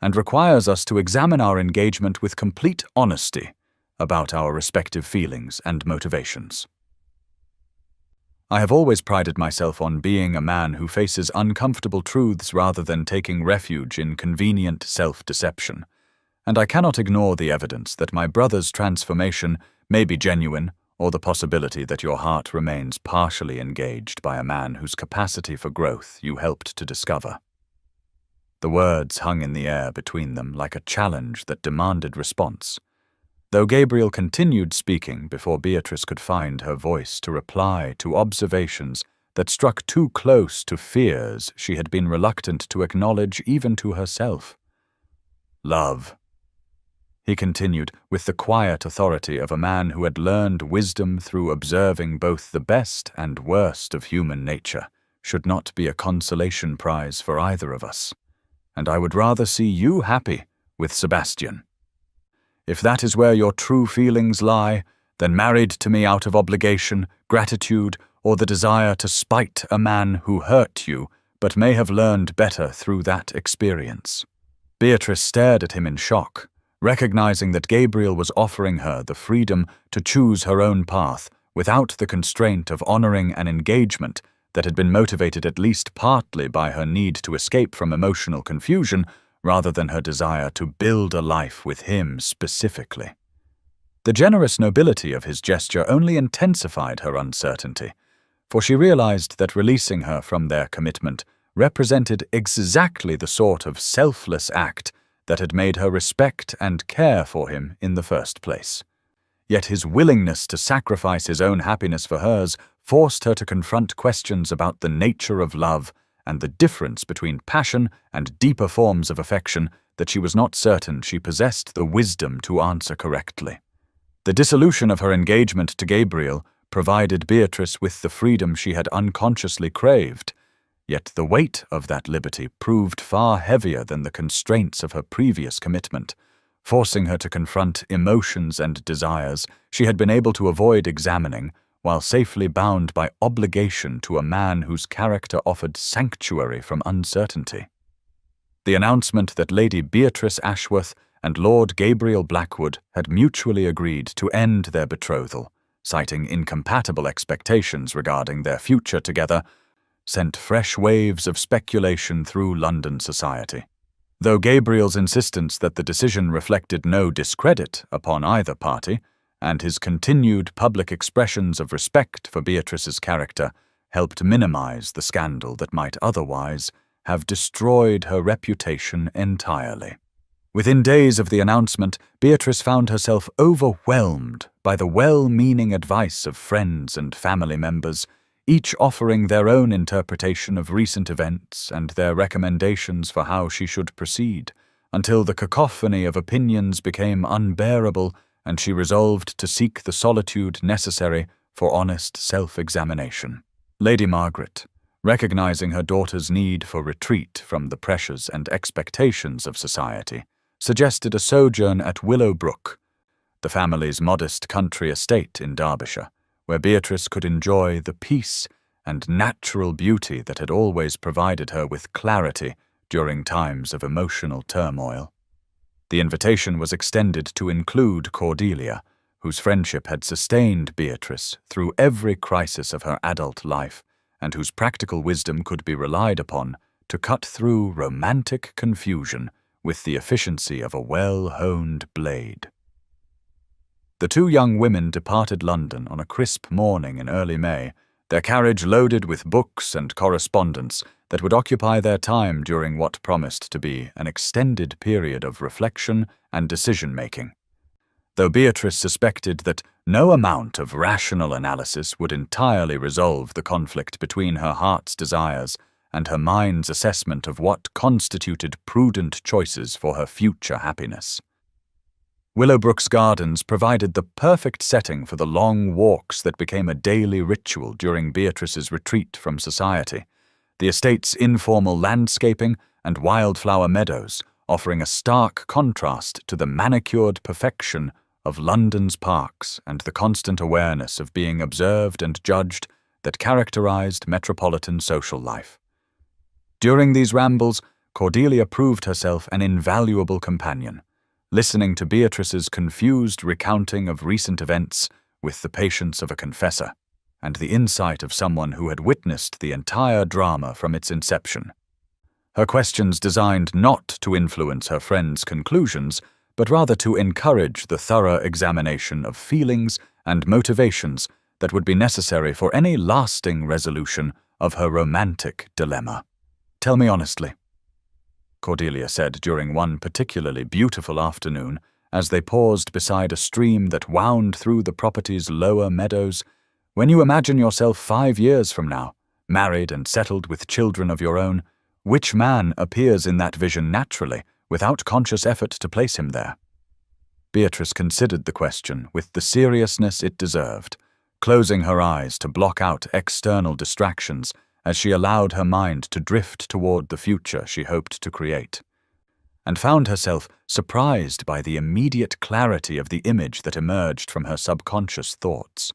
and requires us to examine our engagement with complete honesty about our respective feelings and motivations. I have always prided myself on being a man who faces uncomfortable truths rather than taking refuge in convenient self-deception, and I cannot ignore the evidence that my brother's transformation may be genuine, or the possibility that your heart remains partially engaged by a man whose capacity for growth you helped to discover. The words hung in the air between them like a challenge that demanded response, though Gabriel continued speaking before Beatrice could find her voice to reply to observations that struck too close to fears she had been reluctant to acknowledge even to herself. "Love," he continued with the quiet authority of a man who had learned wisdom through observing both the best and worst of human nature, "should not be a consolation prize for either of us, and I would rather see you happy with Sebastian. If that is where your true feelings lie, then married to me out of obligation, gratitude, or the desire to spite a man who hurt you but may have learned better through that experience." Beatrice stared at him in shock, recognizing that Gabriel was offering her the freedom to choose her own path without the constraint of honoring an engagement that had been motivated at least partly by her need to escape from emotional confusion rather than her desire to build a life with him specifically. The generous nobility of his gesture only intensified her uncertainty, for she realized that releasing her from their commitment represented exactly the sort of selfless act that had made her respect and care for him in the first place. Yet his willingness to sacrifice his own happiness for hers forced her to confront questions about the nature of love and the difference between passion and deeper forms of affection that she was not certain she possessed the wisdom to answer correctly. The dissolution of her engagement to Gabriel provided Beatrice with the freedom she had unconsciously craved, yet the weight of that liberty proved far heavier than the constraints of her previous commitment, forcing her to confront emotions and desires she had been able to avoid examining while safely bound by obligation to a man whose character offered sanctuary from uncertainty. The announcement that Lady Beatrice Ashworth and Lord Gabriel Blackwood had mutually agreed to end their betrothal, citing incompatible expectations regarding their future together, sent fresh waves of speculation through London society. Though Gabriel's insistence that the decision reflected no discredit upon either party, and his continued public expressions of respect for Beatrice's character helped minimize the scandal that might otherwise have destroyed her reputation entirely. Within days of the announcement, Beatrice found herself overwhelmed by the well-meaning advice of friends and family members, each offering their own interpretation of recent events and their recommendations for how she should proceed, until the cacophony of opinions became unbearable and she resolved to seek the solitude necessary for honest self-examination. Lady Margaret, recognizing her daughter's need for retreat from the pressures and expectations of society, suggested a sojourn at Willowbrook, the family's modest country estate in Derbyshire, where Beatrice could enjoy the peace and natural beauty that had always provided her with clarity during times of emotional turmoil. The invitation was extended to include Cordelia, whose friendship had sustained Beatrice through every crisis of her adult life, and whose practical wisdom could be relied upon to cut through romantic confusion with the efficiency of a well-honed blade. The two young women departed London on a crisp morning in early May, their carriage loaded with books and correspondence that would occupy their time during what promised to be an extended period of reflection and decision-making. Though Beatrice suspected that no amount of rational analysis would entirely resolve the conflict between her heart's desires and her mind's assessment of what constituted prudent choices for her future happiness. Willowbrook's gardens provided the perfect setting for the long walks that became a daily ritual during Beatrice's retreat from society, the estate's informal landscaping and wildflower meadows offering a stark contrast to the manicured perfection of London's parks and the constant awareness of being observed and judged that characterized metropolitan social life. During these rambles, Cordelia proved herself an invaluable companion, listening to Beatrice's confused recounting of recent events with the patience of a confessor, and the insight of someone who had witnessed the entire drama from its inception. Her questions designed not to influence her friend's conclusions, but rather to encourage the thorough examination of feelings and motivations that would be necessary for any lasting resolution of her romantic dilemma. "Tell me honestly," Cordelia said during one particularly beautiful afternoon as they paused beside a stream that wound through the property's lower meadows, "when you imagine yourself 5 years from now, married and settled with children of your own, which man appears in that vision naturally, without conscious effort to place him there?" Beatrice considered the question with the seriousness it deserved, closing her eyes to block out external distractions as she allowed her mind to drift toward the future she hoped to create, and found herself surprised by the immediate clarity of the image that emerged from her subconscious thoughts.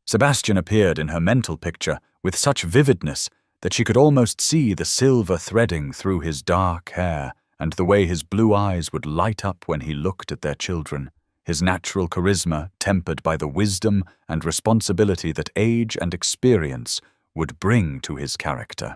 Sebastian appeared in her mental picture with such vividness that she could almost see the silver threading through his dark hair and the way his blue eyes would light up when he looked at their children, his natural charisma tempered by the wisdom and responsibility that age and experience would bring to his character.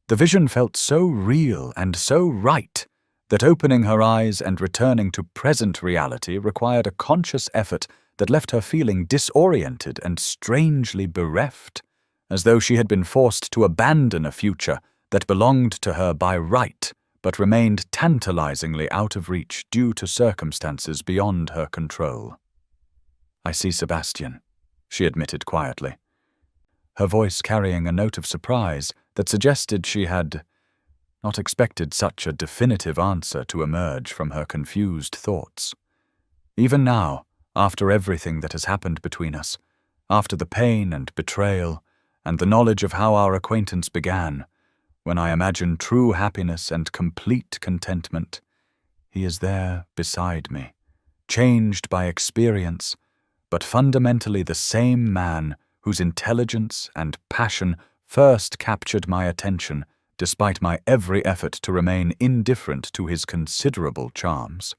The vision felt so real and so right that opening her eyes and returning to present reality required a conscious effort that left her feeling disoriented and strangely bereft, as though she had been forced to abandon a future that belonged to her by right, but remained tantalizingly out of reach due to circumstances beyond her control. "I see Sebastian," she admitted quietly, her voice carrying a note of surprise that suggested she had not expected such a definitive answer to emerge from her confused thoughts. Even now, after everything that has happened between us, after the pain and betrayal, and the knowledge of how our acquaintance began, when I imagine true happiness and complete contentment, he is there beside me, changed by experience, but fundamentally the same man whose intelligence and passion first captured my attention despite my every effort to remain indifferent to his considerable charms.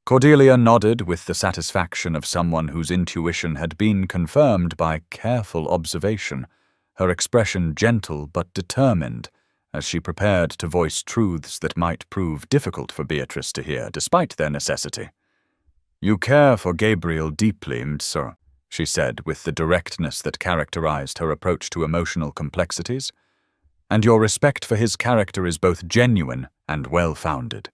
Cordelia nodded with the satisfaction of someone whose intuition had been confirmed by careful observation, her expression gentle but determined, as she prepared to voice truths that might prove difficult for Beatrice to hear, despite their necessity. "You care for Gabriel deeply, Msir," she said with the directness that characterized her approach to emotional complexities, "and your respect for his character is both genuine and well-founded.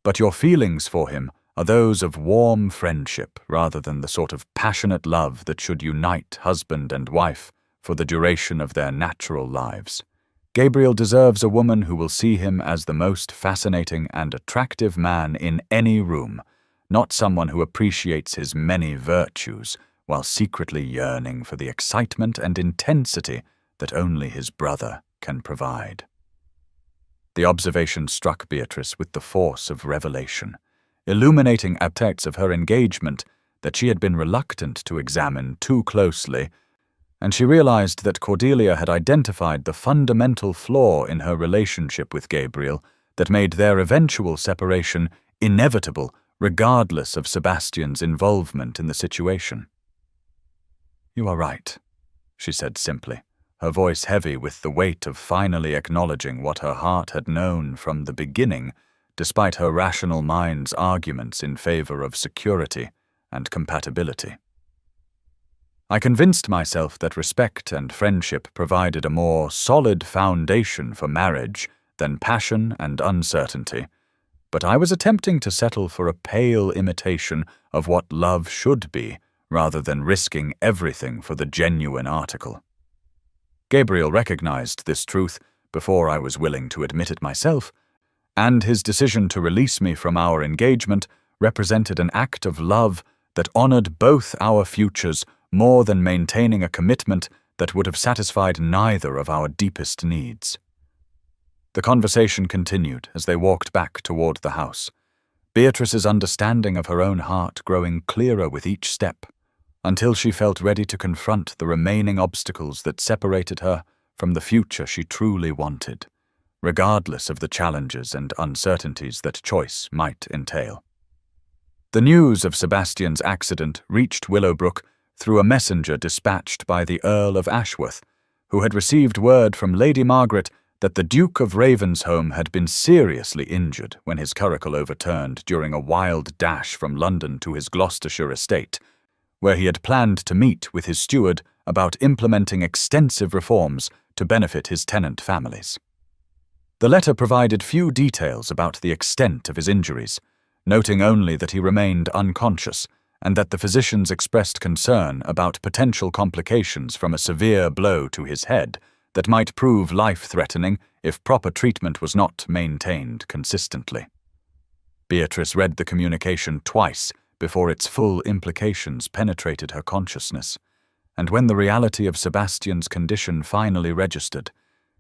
But your feelings for him are those of warm friendship rather than the sort of passionate love that should unite husband and wife for the duration of their natural lives. Gabriel deserves a woman who will see him as the most fascinating and attractive man in any room, not someone who appreciates his many virtues while secretly yearning for the excitement and intensity that only his brother can provide." The observation struck Beatrice with the force of revelation, illuminating aspects of her engagement that she had been reluctant to examine too closely, and she realized that Cordelia had identified the fundamental flaw in her relationship with Gabriel that made their eventual separation inevitable regardless of Sebastian's involvement in the situation. "You are right," she said simply, her voice heavy with the weight of finally acknowledging what her heart had known from the beginning, despite her rational mind's arguments in favor of security and compatibility. "I convinced myself that respect and friendship provided a more solid foundation for marriage than passion and uncertainty, but I was attempting to settle for a pale imitation of what love should be, rather than risking everything for the genuine article. Gabriel recognized this truth before I was willing to admit it myself, and his decision to release me from our engagement represented an act of love that honored both our futures more than maintaining a commitment that would have satisfied neither of our deepest needs. The conversation continued as they walked back toward the house, Beatrice's understanding of her own heart growing clearer with each step, until she felt ready to confront the remaining obstacles that separated her from the future she truly wanted, regardless of the challenges and uncertainties that choice might entail. The news of Sebastian's accident reached Willowbrook through a messenger dispatched by the Earl of Ashworth, who had received word from Lady Margaret that the Duke of Ravensholm had been seriously injured when his curricle overturned during a wild dash from London to his Gloucestershire estate, where he had planned to meet with his steward about implementing extensive reforms to benefit his tenant families. The letter provided few details about the extent of his injuries, noting only that he remained unconscious and that the physicians expressed concern about potential complications from a severe blow to his head that might prove life-threatening if proper treatment was not maintained consistently. Beatrice read the communication twice before its full implications penetrated her consciousness, and when the reality of Sebastian's condition finally registered,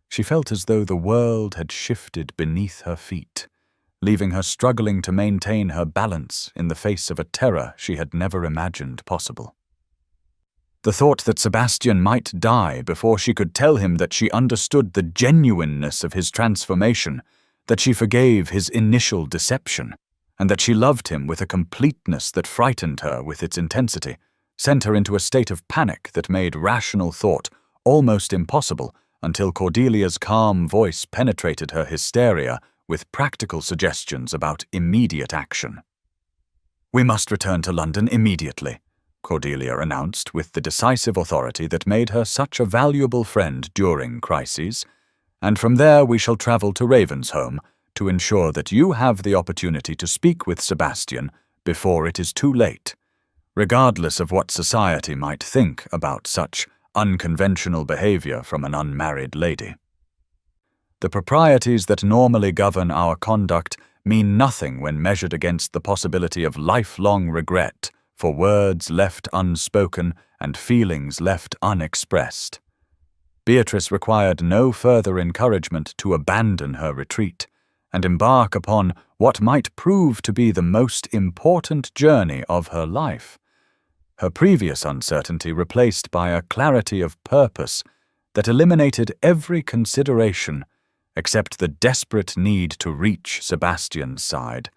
she felt as though the world had shifted beneath her feet, leaving her struggling to maintain her balance in the face of a terror she had never imagined possible. The thought that Sebastian might die before she could tell him that she understood the genuineness of his transformation, that she forgave his initial deception, and that she loved him with a completeness that frightened her with its intensity, sent her into a state of panic that made rational thought almost impossible until Cordelia's calm voice penetrated her hysteria with practical suggestions about immediate action. "We must return to London immediately," Cordelia announced with the decisive authority that made her such a valuable friend during crises, "and from there we shall travel to Ravensholm to ensure that you have the opportunity to speak with Sebastian before it is too late, regardless of what society might think about such unconventional behavior from an unmarried lady. The proprieties that normally govern our conduct mean nothing when measured against the possibility of lifelong regret for words left unspoken and feelings left unexpressed." Beatrice required no further encouragement to abandon her retreat and embark upon what might prove to be the most important journey of her life, her previous uncertainty replaced by a clarity of purpose that eliminated every consideration except the desperate need to reach Sebastian's side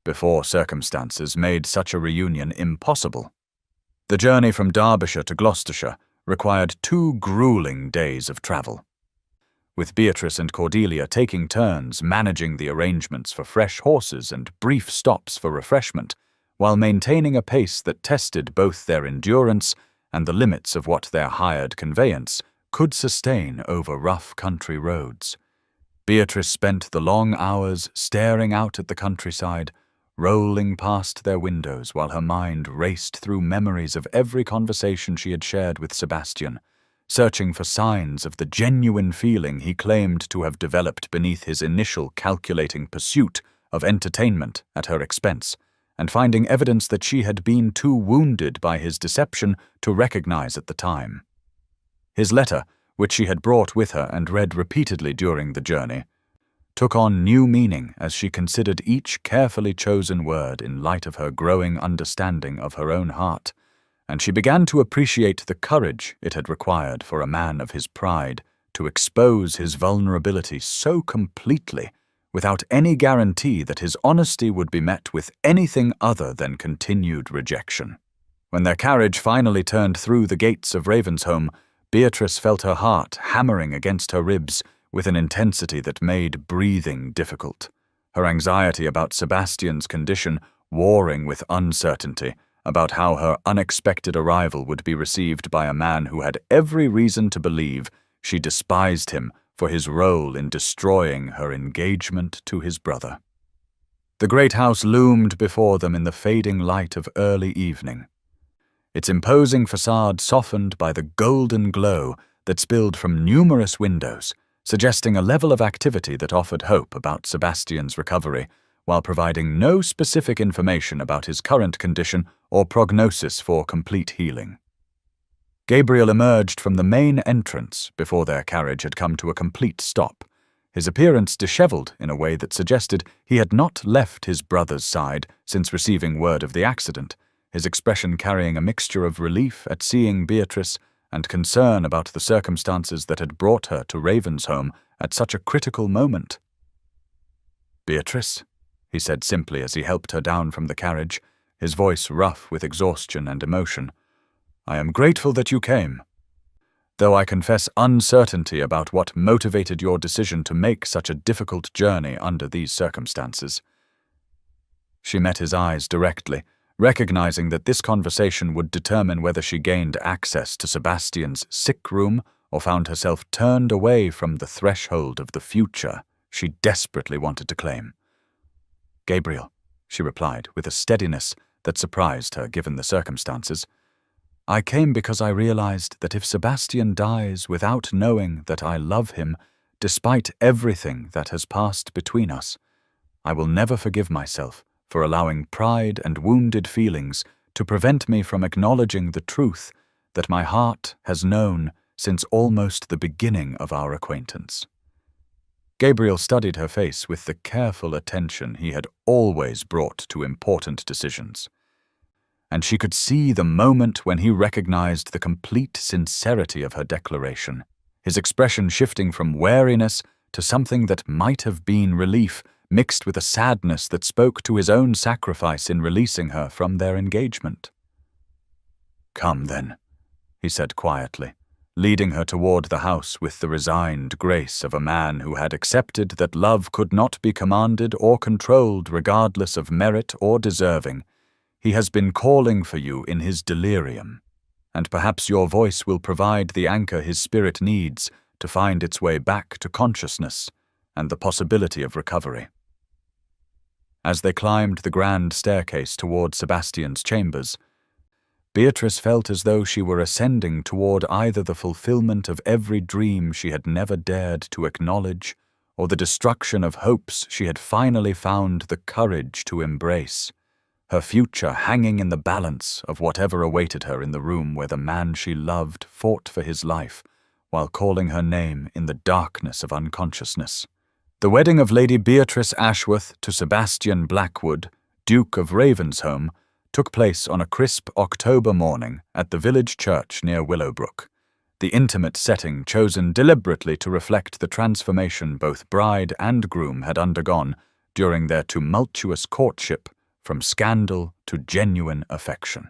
before circumstances made such a reunion impossible. The journey from Derbyshire to Gloucestershire required 2 grueling days of travel, with Beatrice and Cordelia taking turns managing the arrangements for fresh horses and brief stops for refreshment, while maintaining a pace that tested both their endurance and the limits of what their hired conveyance could sustain over rough country roads. Beatrice spent the long hours staring out at the countryside, rolling past their windows while her mind raced through memories of every conversation she had shared with Sebastian, searching for signs of the genuine feeling he claimed to have developed beneath his initial calculating pursuit of entertainment at her expense, and finding evidence that she had been too wounded by his deception to recognize at the time. His letter, which she had brought with her and read repeatedly during the journey, took on new meaning as she considered each carefully chosen word in light of her growing understanding of her own heart, and she began to appreciate the courage it had required for a man of his pride to expose his vulnerability so completely without any guarantee that his honesty would be met with anything other than continued rejection. When their carriage finally turned through the gates of Ravensholm, Beatrice felt her heart hammering against her ribs with an intensity that made breathing difficult, her anxiety about Sebastian's condition warring with uncertainty about how her unexpected arrival would be received by a man who had every reason to believe she despised him for his role in destroying her engagement to his brother. The great house loomed before them in the fading light of early evening, its imposing facade softened by the golden glow that spilled from numerous windows, suggesting a level of activity that offered hope about Sebastian's recovery, while providing no specific information about his current condition or prognosis for complete healing. Gabriel emerged from the main entrance before their carriage had come to a complete stop, his appearance disheveled in a way that suggested he had not left his brother's side since receiving word of the accident, his expression carrying a mixture of relief at seeing Beatrice and concern about the circumstances that had brought her to Ravensholm at such a critical moment. "Beatrice," he said simply as he helped her down from the carriage, his voice rough with exhaustion and emotion, "I am grateful that you came, though I confess uncertainty about what motivated your decision to make such a difficult journey under these circumstances." She met his eyes directly, recognizing that this conversation would determine whether she gained access to Sebastian's sick room or found herself turned away from the threshold of the future she desperately wanted to claim. "Gabriel," she replied with a steadiness that surprised her given the circumstances, "I came because I realized that if Sebastian dies without knowing that I love him, despite everything that has passed between us, I will never forgive myself for allowing pride and wounded feelings to prevent me from acknowledging the truth that my heart has known since almost the beginning of our acquaintance." Gabriel studied her face with the careful attention he had always brought to important decisions, and she could see the moment when he recognized the complete sincerity of her declaration, his expression shifting from wariness to something that might have been relief, mixed with a sadness that spoke to his own sacrifice in releasing her from their engagement. "Come then," he said quietly, leading her toward the house with the resigned grace of a man who had accepted that love could not be commanded or controlled regardless of merit or deserving. He has been calling for you in his delirium, and perhaps your voice will provide the anchor his spirit needs to find its way back to consciousness and the possibility of recovery. As they climbed the grand staircase toward Sebastian's chambers, Beatrice felt as though she were ascending toward either the fulfillment of every dream she had never dared to acknowledge, or the destruction of hopes she had finally found the courage to embrace, her future hanging in the balance of whatever awaited her in the room where the man she loved fought for his life while calling her name in the darkness of unconsciousness. The wedding of Lady Beatrice Ashworth to Sebastian Blackwood, Duke of Ravensholm, took place on a crisp October morning at the village church near Willowbrook, the intimate setting chosen deliberately to reflect the transformation both bride and groom had undergone during their tumultuous courtship from scandal to genuine affection.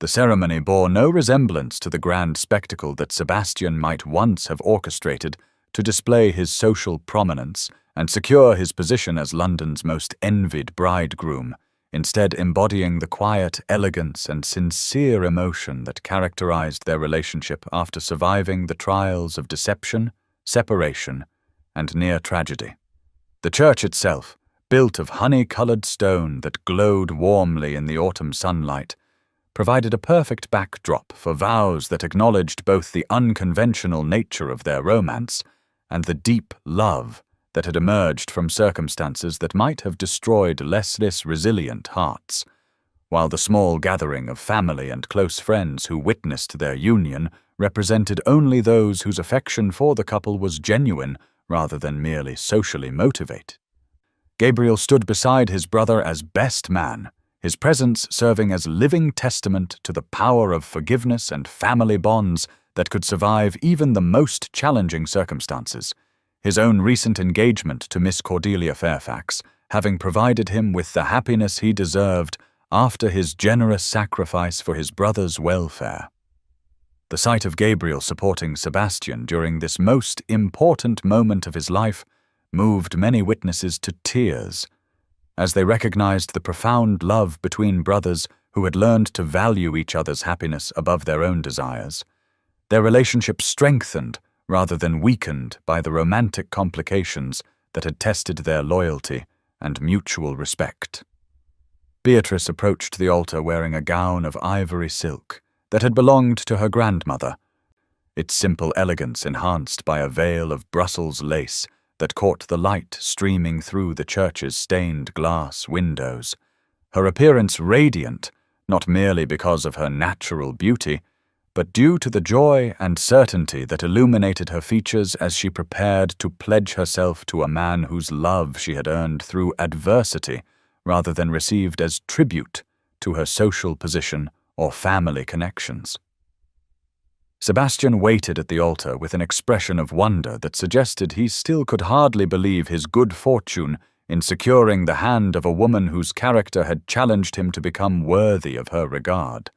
The ceremony bore no resemblance to the grand spectacle that Sebastian might once have orchestrated to display his social prominence and secure his position as London's most envied bridegroom, instead embodying the quiet elegance and sincere emotion that characterized their relationship after surviving the trials of deception, separation, and near tragedy. The church itself, built of honey-colored stone that glowed warmly in the autumn sunlight, provided a perfect backdrop for vows that acknowledged both the unconventional nature of their romance and the deep love that had emerged from circumstances that might have destroyed less resilient hearts, while the small gathering of family and close friends who witnessed their union represented only those whose affection for the couple was genuine rather than merely socially motivated. Gabriel stood beside his brother as best man, his presence serving as living testament to the power of forgiveness and family bonds that could survive even the most challenging circumstances, his own recent engagement to Miss Cordelia Fairfax having provided him with the happiness he deserved after his generous sacrifice for his brother's welfare. The sight of Gabriel supporting Sebastian during this most important moment of his life moved many witnesses to tears, as they recognized the profound love between brothers who had learned to value each other's happiness above their own desires. Their relationship strengthened rather than weakened by the romantic complications that had tested their loyalty and mutual respect. Beatrice approached the altar wearing a gown of ivory silk that had belonged to her grandmother, its simple elegance enhanced by a veil of Brussels lace that caught the light streaming through the church's stained glass windows, her appearance radiant, not merely because of her natural beauty, but due to the joy and certainty that illuminated her features as she prepared to pledge herself to a man whose love she had earned through adversity rather than received as tribute to her social position or family connections. Sebastian waited at the altar with an expression of wonder that suggested he still could hardly believe his good fortune in securing the hand of a woman whose character had challenged him to become worthy of her regard,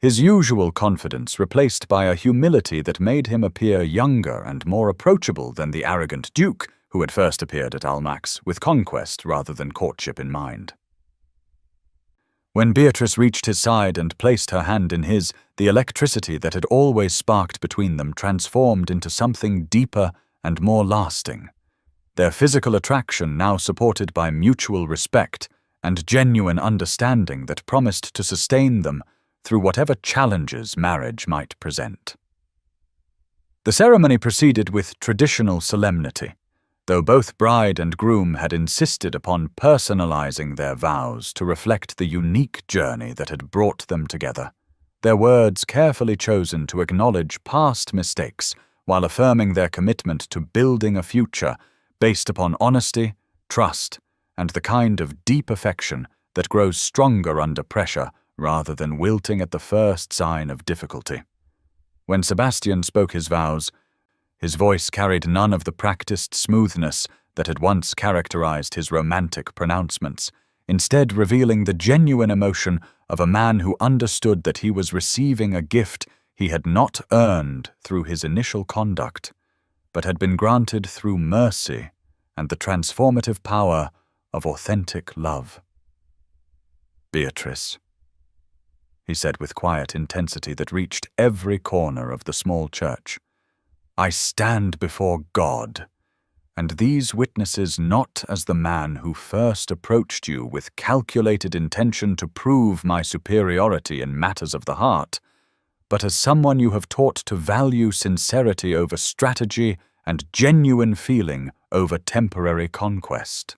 his usual confidence replaced by a humility that made him appear younger and more approachable than the arrogant duke who had first appeared at Almack's with conquest rather than courtship in mind. When Beatrice reached his side and placed her hand in his, the electricity that had always sparked between them transformed into something deeper and more lasting, their physical attraction now supported by mutual respect and genuine understanding that promised to sustain them through whatever challenges marriage might present. The ceremony proceeded with traditional solemnity, though both bride and groom had insisted upon personalizing their vows to reflect the unique journey that had brought them together, their words carefully chosen to acknowledge past mistakes while affirming their commitment to building a future based upon honesty, trust, and the kind of deep affection that grows stronger under pressure rather than wilting at the first sign of difficulty. When Sebastian spoke his vows, his voice carried none of the practiced smoothness that had once characterized his romantic pronouncements, instead revealing the genuine emotion of a man who understood that he was receiving a gift he had not earned through his initial conduct, but had been granted through mercy and the transformative power of authentic love. "Beatrice," he said with quiet intensity that reached every corner of the small church, "I stand before God, and these witnesses not as the man who first approached you with calculated intention to prove my superiority in matters of the heart, but as someone you have taught to value sincerity over strategy and genuine feeling over temporary conquest.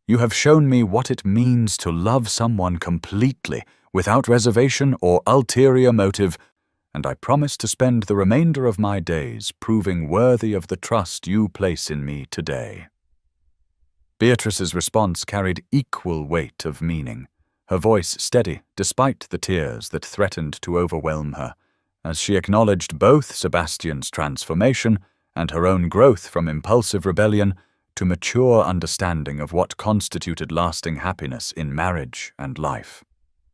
You have shown me what it means to love someone completely, without reservation or ulterior motive, and I promise to spend the remainder of my days proving worthy of the trust you place in me today." Beatrice's response carried equal weight of meaning, her voice steady despite the tears that threatened to overwhelm her, as she acknowledged both Sebastian's transformation and her own growth from impulsive rebellion to mature understanding of what constituted lasting happiness in marriage and life.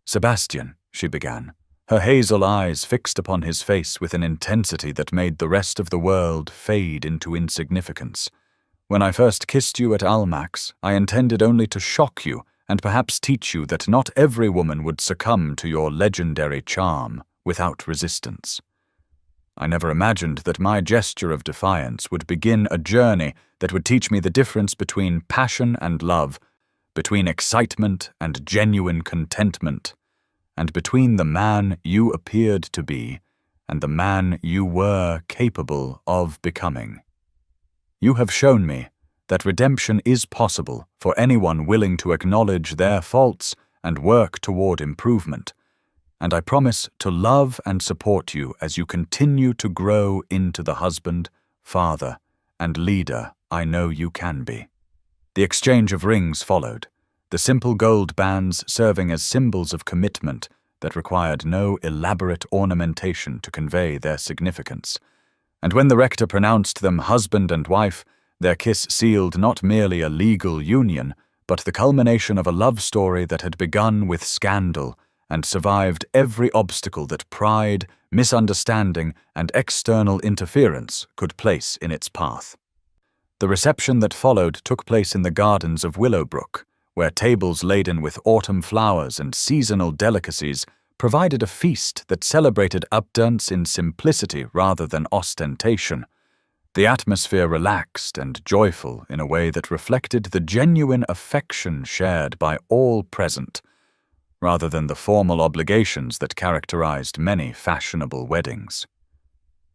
"Sebastian," she began, her hazel eyes fixed upon his face with an intensity that made the rest of the world fade into insignificance. "When I first kissed you at Almack's, I intended only to shock you and perhaps teach you that not every woman would succumb to your legendary charm without resistance. I never imagined that my gesture of defiance would begin a journey that would teach me the difference between passion and love, between excitement and genuine contentment, and between the man you appeared to be and the man you were capable of becoming. You have shown me that redemption is possible for anyone willing to acknowledge their faults and work toward improvement, and I promise to love and support you as you continue to grow into the husband, father, and leader I know you can be." The exchange of rings followed, the simple gold bands serving as symbols of commitment that required no elaborate ornamentation to convey their significance. And when the rector pronounced them husband and wife, their kiss sealed not merely a legal union, but the culmination of a love story that had begun with scandal and survived every obstacle that pride, misunderstanding, and external interference could place in its path. The reception that followed took place in the gardens of Willowbrook, where tables laden with autumn flowers and seasonal delicacies provided a feast that celebrated Abdunz in simplicity rather than ostentation. The atmosphere relaxed and joyful in a way that reflected the genuine affection shared by all present, rather than the formal obligations that characterized many fashionable weddings.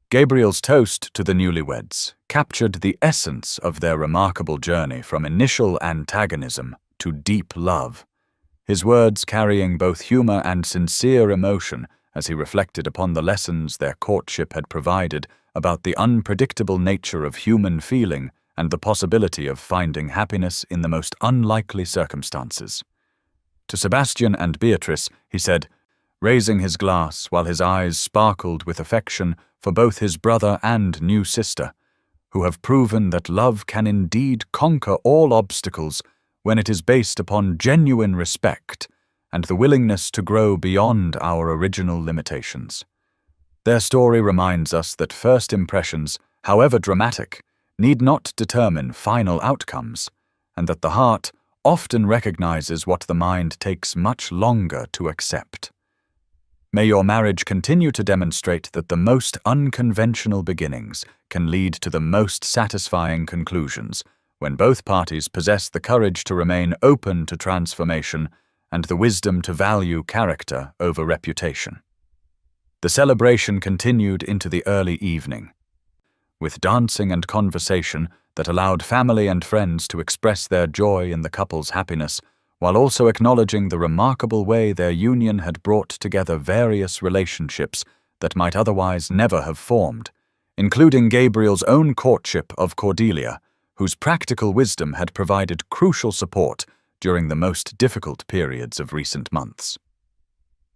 Gabriel's toast to the newlyweds captured the essence of their remarkable journey from initial antagonism to deep love, his words carrying both humor and sincere emotion as he reflected upon the lessons their courtship had provided about the unpredictable nature of human feeling and the possibility of finding happiness in the most unlikely circumstances. To Sebastian and Beatrice, he said, raising his glass while his eyes sparkled with affection for both his brother and new sister, who have proven that love can indeed conquer all obstacles when it is based upon genuine respect and the willingness to grow beyond our original limitations. Their story reminds us that first impressions, however dramatic, need not determine final outcomes, and that the heart often recognizes what the mind takes much longer to accept. May your marriage continue to demonstrate that the most unconventional beginnings can lead to the most satisfying conclusions when both parties possess the courage to remain open to transformation and the wisdom to value character over reputation. The celebration continued into the early evening, with dancing and conversation that allowed family and friends to express their joy in the couple's happiness, while also acknowledging the remarkable way their union had brought together various relationships that might otherwise never have formed, including Gabriel's own courtship of Cordelia, whose practical wisdom had provided crucial support during the most difficult periods of recent months.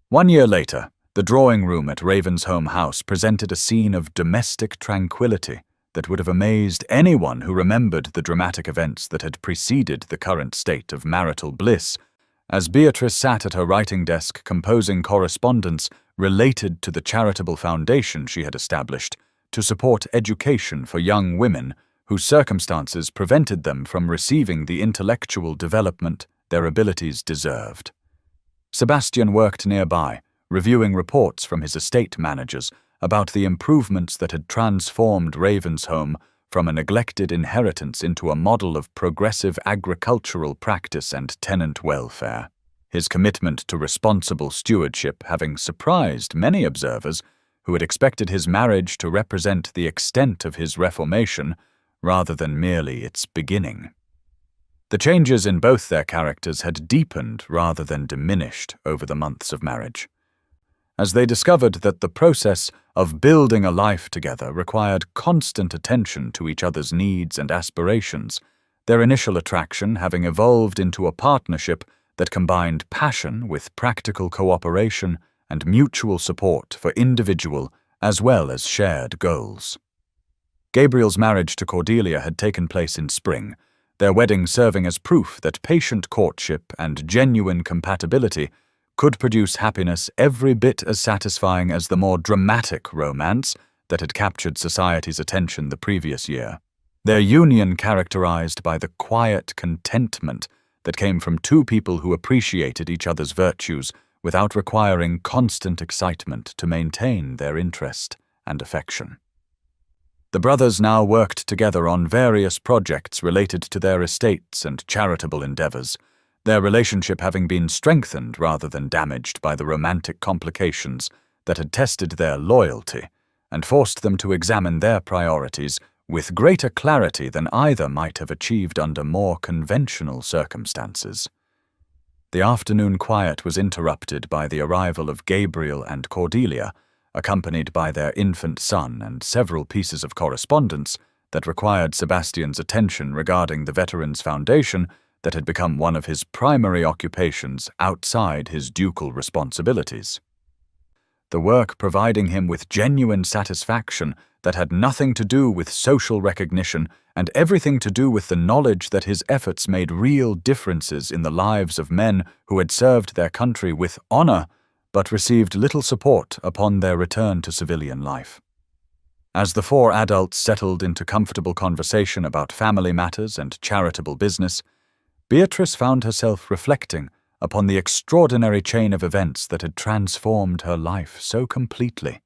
1 year later, the drawing room at Ravensholm House presented a scene of domestic tranquility that would have amazed anyone who remembered the dramatic events that had preceded the current state of marital bliss, as Beatrice sat at her writing desk composing correspondence related to the charitable foundation she had established to support education for young women whose circumstances prevented them from receiving the intellectual development their abilities deserved. Sebastian worked nearby, reviewing reports from his estate managers about the improvements that had transformed Ravensholm from a neglected inheritance into a model of progressive agricultural practice and tenant welfare. His commitment to responsible stewardship having surprised many observers who had expected his marriage to represent the extent of his reformation rather than merely its beginning. The changes in both their characters had deepened rather than diminished over the months of marriage. As they discovered that the process of building a life together required constant attention to each other's needs and aspirations, their initial attraction having evolved into a partnership that combined passion with practical cooperation and mutual support for individual as well as shared goals. Gabriel's marriage to Cordelia had taken place in spring, their wedding serving as proof that patient courtship and genuine compatibility could produce happiness every bit as satisfying as the more dramatic romance that had captured society's attention the previous year. Their union characterized by the quiet contentment that came from two people who appreciated each other's virtues without requiring constant excitement to maintain their interest and affection. The brothers now worked together on various projects related to their estates and charitable endeavors, their relationship having been strengthened rather than damaged by the romantic complications that had tested their loyalty and forced them to examine their priorities with greater clarity than either might have achieved under more conventional circumstances. The afternoon quiet was interrupted by the arrival of Gabriel and Cordelia, accompanied by their infant son and several pieces of correspondence that required Sebastian's attention regarding the Veterans Foundation that had become one of his primary occupations outside his ducal responsibilities. The work providing him with genuine satisfaction that had nothing to do with social recognition and everything to do with the knowledge that his efforts made real differences in the lives of men who had served their country with honor but received little support upon their return to civilian life. As the four adults settled into comfortable conversation about family matters and charitable business, Beatrice found herself reflecting upon the extraordinary chain of events that had transformed her life so completely,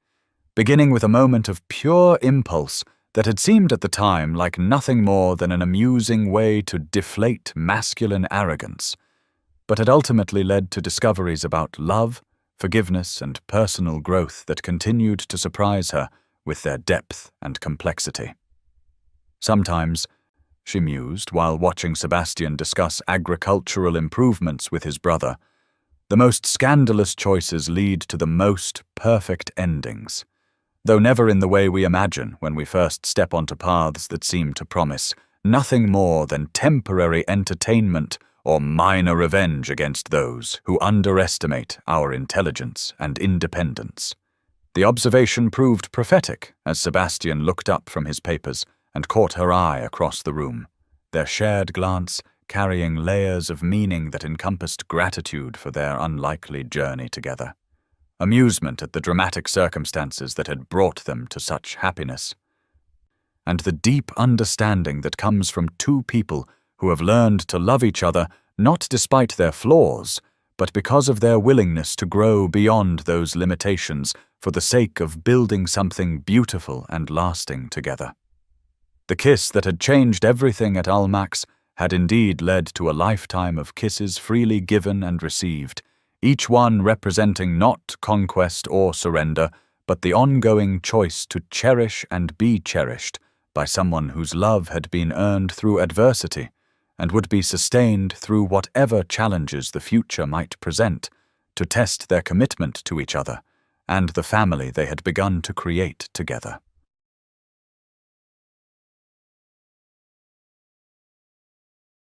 beginning with a moment of pure impulse that had seemed at the time like nothing more than an amusing way to deflate masculine arrogance, but had ultimately led to discoveries about love, forgiveness, and personal growth that continued to surprise her with their depth and complexity. Sometimes, she mused while watching Sebastian discuss agricultural improvements with his brother, the most scandalous choices lead to the most perfect endings, though never in the way we imagine when we first step onto paths that seem to promise nothing more than temporary entertainment or minor revenge against those who underestimate our intelligence and independence. The observation proved prophetic as Sebastian looked up from his papers and caught her eye across the room, their shared glance carrying layers of meaning that encompassed gratitude for their unlikely journey together, amusement at the dramatic circumstances that had brought them to such happiness, and the deep understanding that comes from two people who have learned to love each other not despite their flaws, but because of their willingness to grow beyond those limitations for the sake of building something beautiful and lasting together. The kiss that had changed everything at Almack's had indeed led to a lifetime of kisses freely given and received, each one representing not conquest or surrender, but the ongoing choice to cherish and be cherished by someone whose love had been earned through adversity and would be sustained through whatever challenges the future might present, to test their commitment to each other and the family they had begun to create together.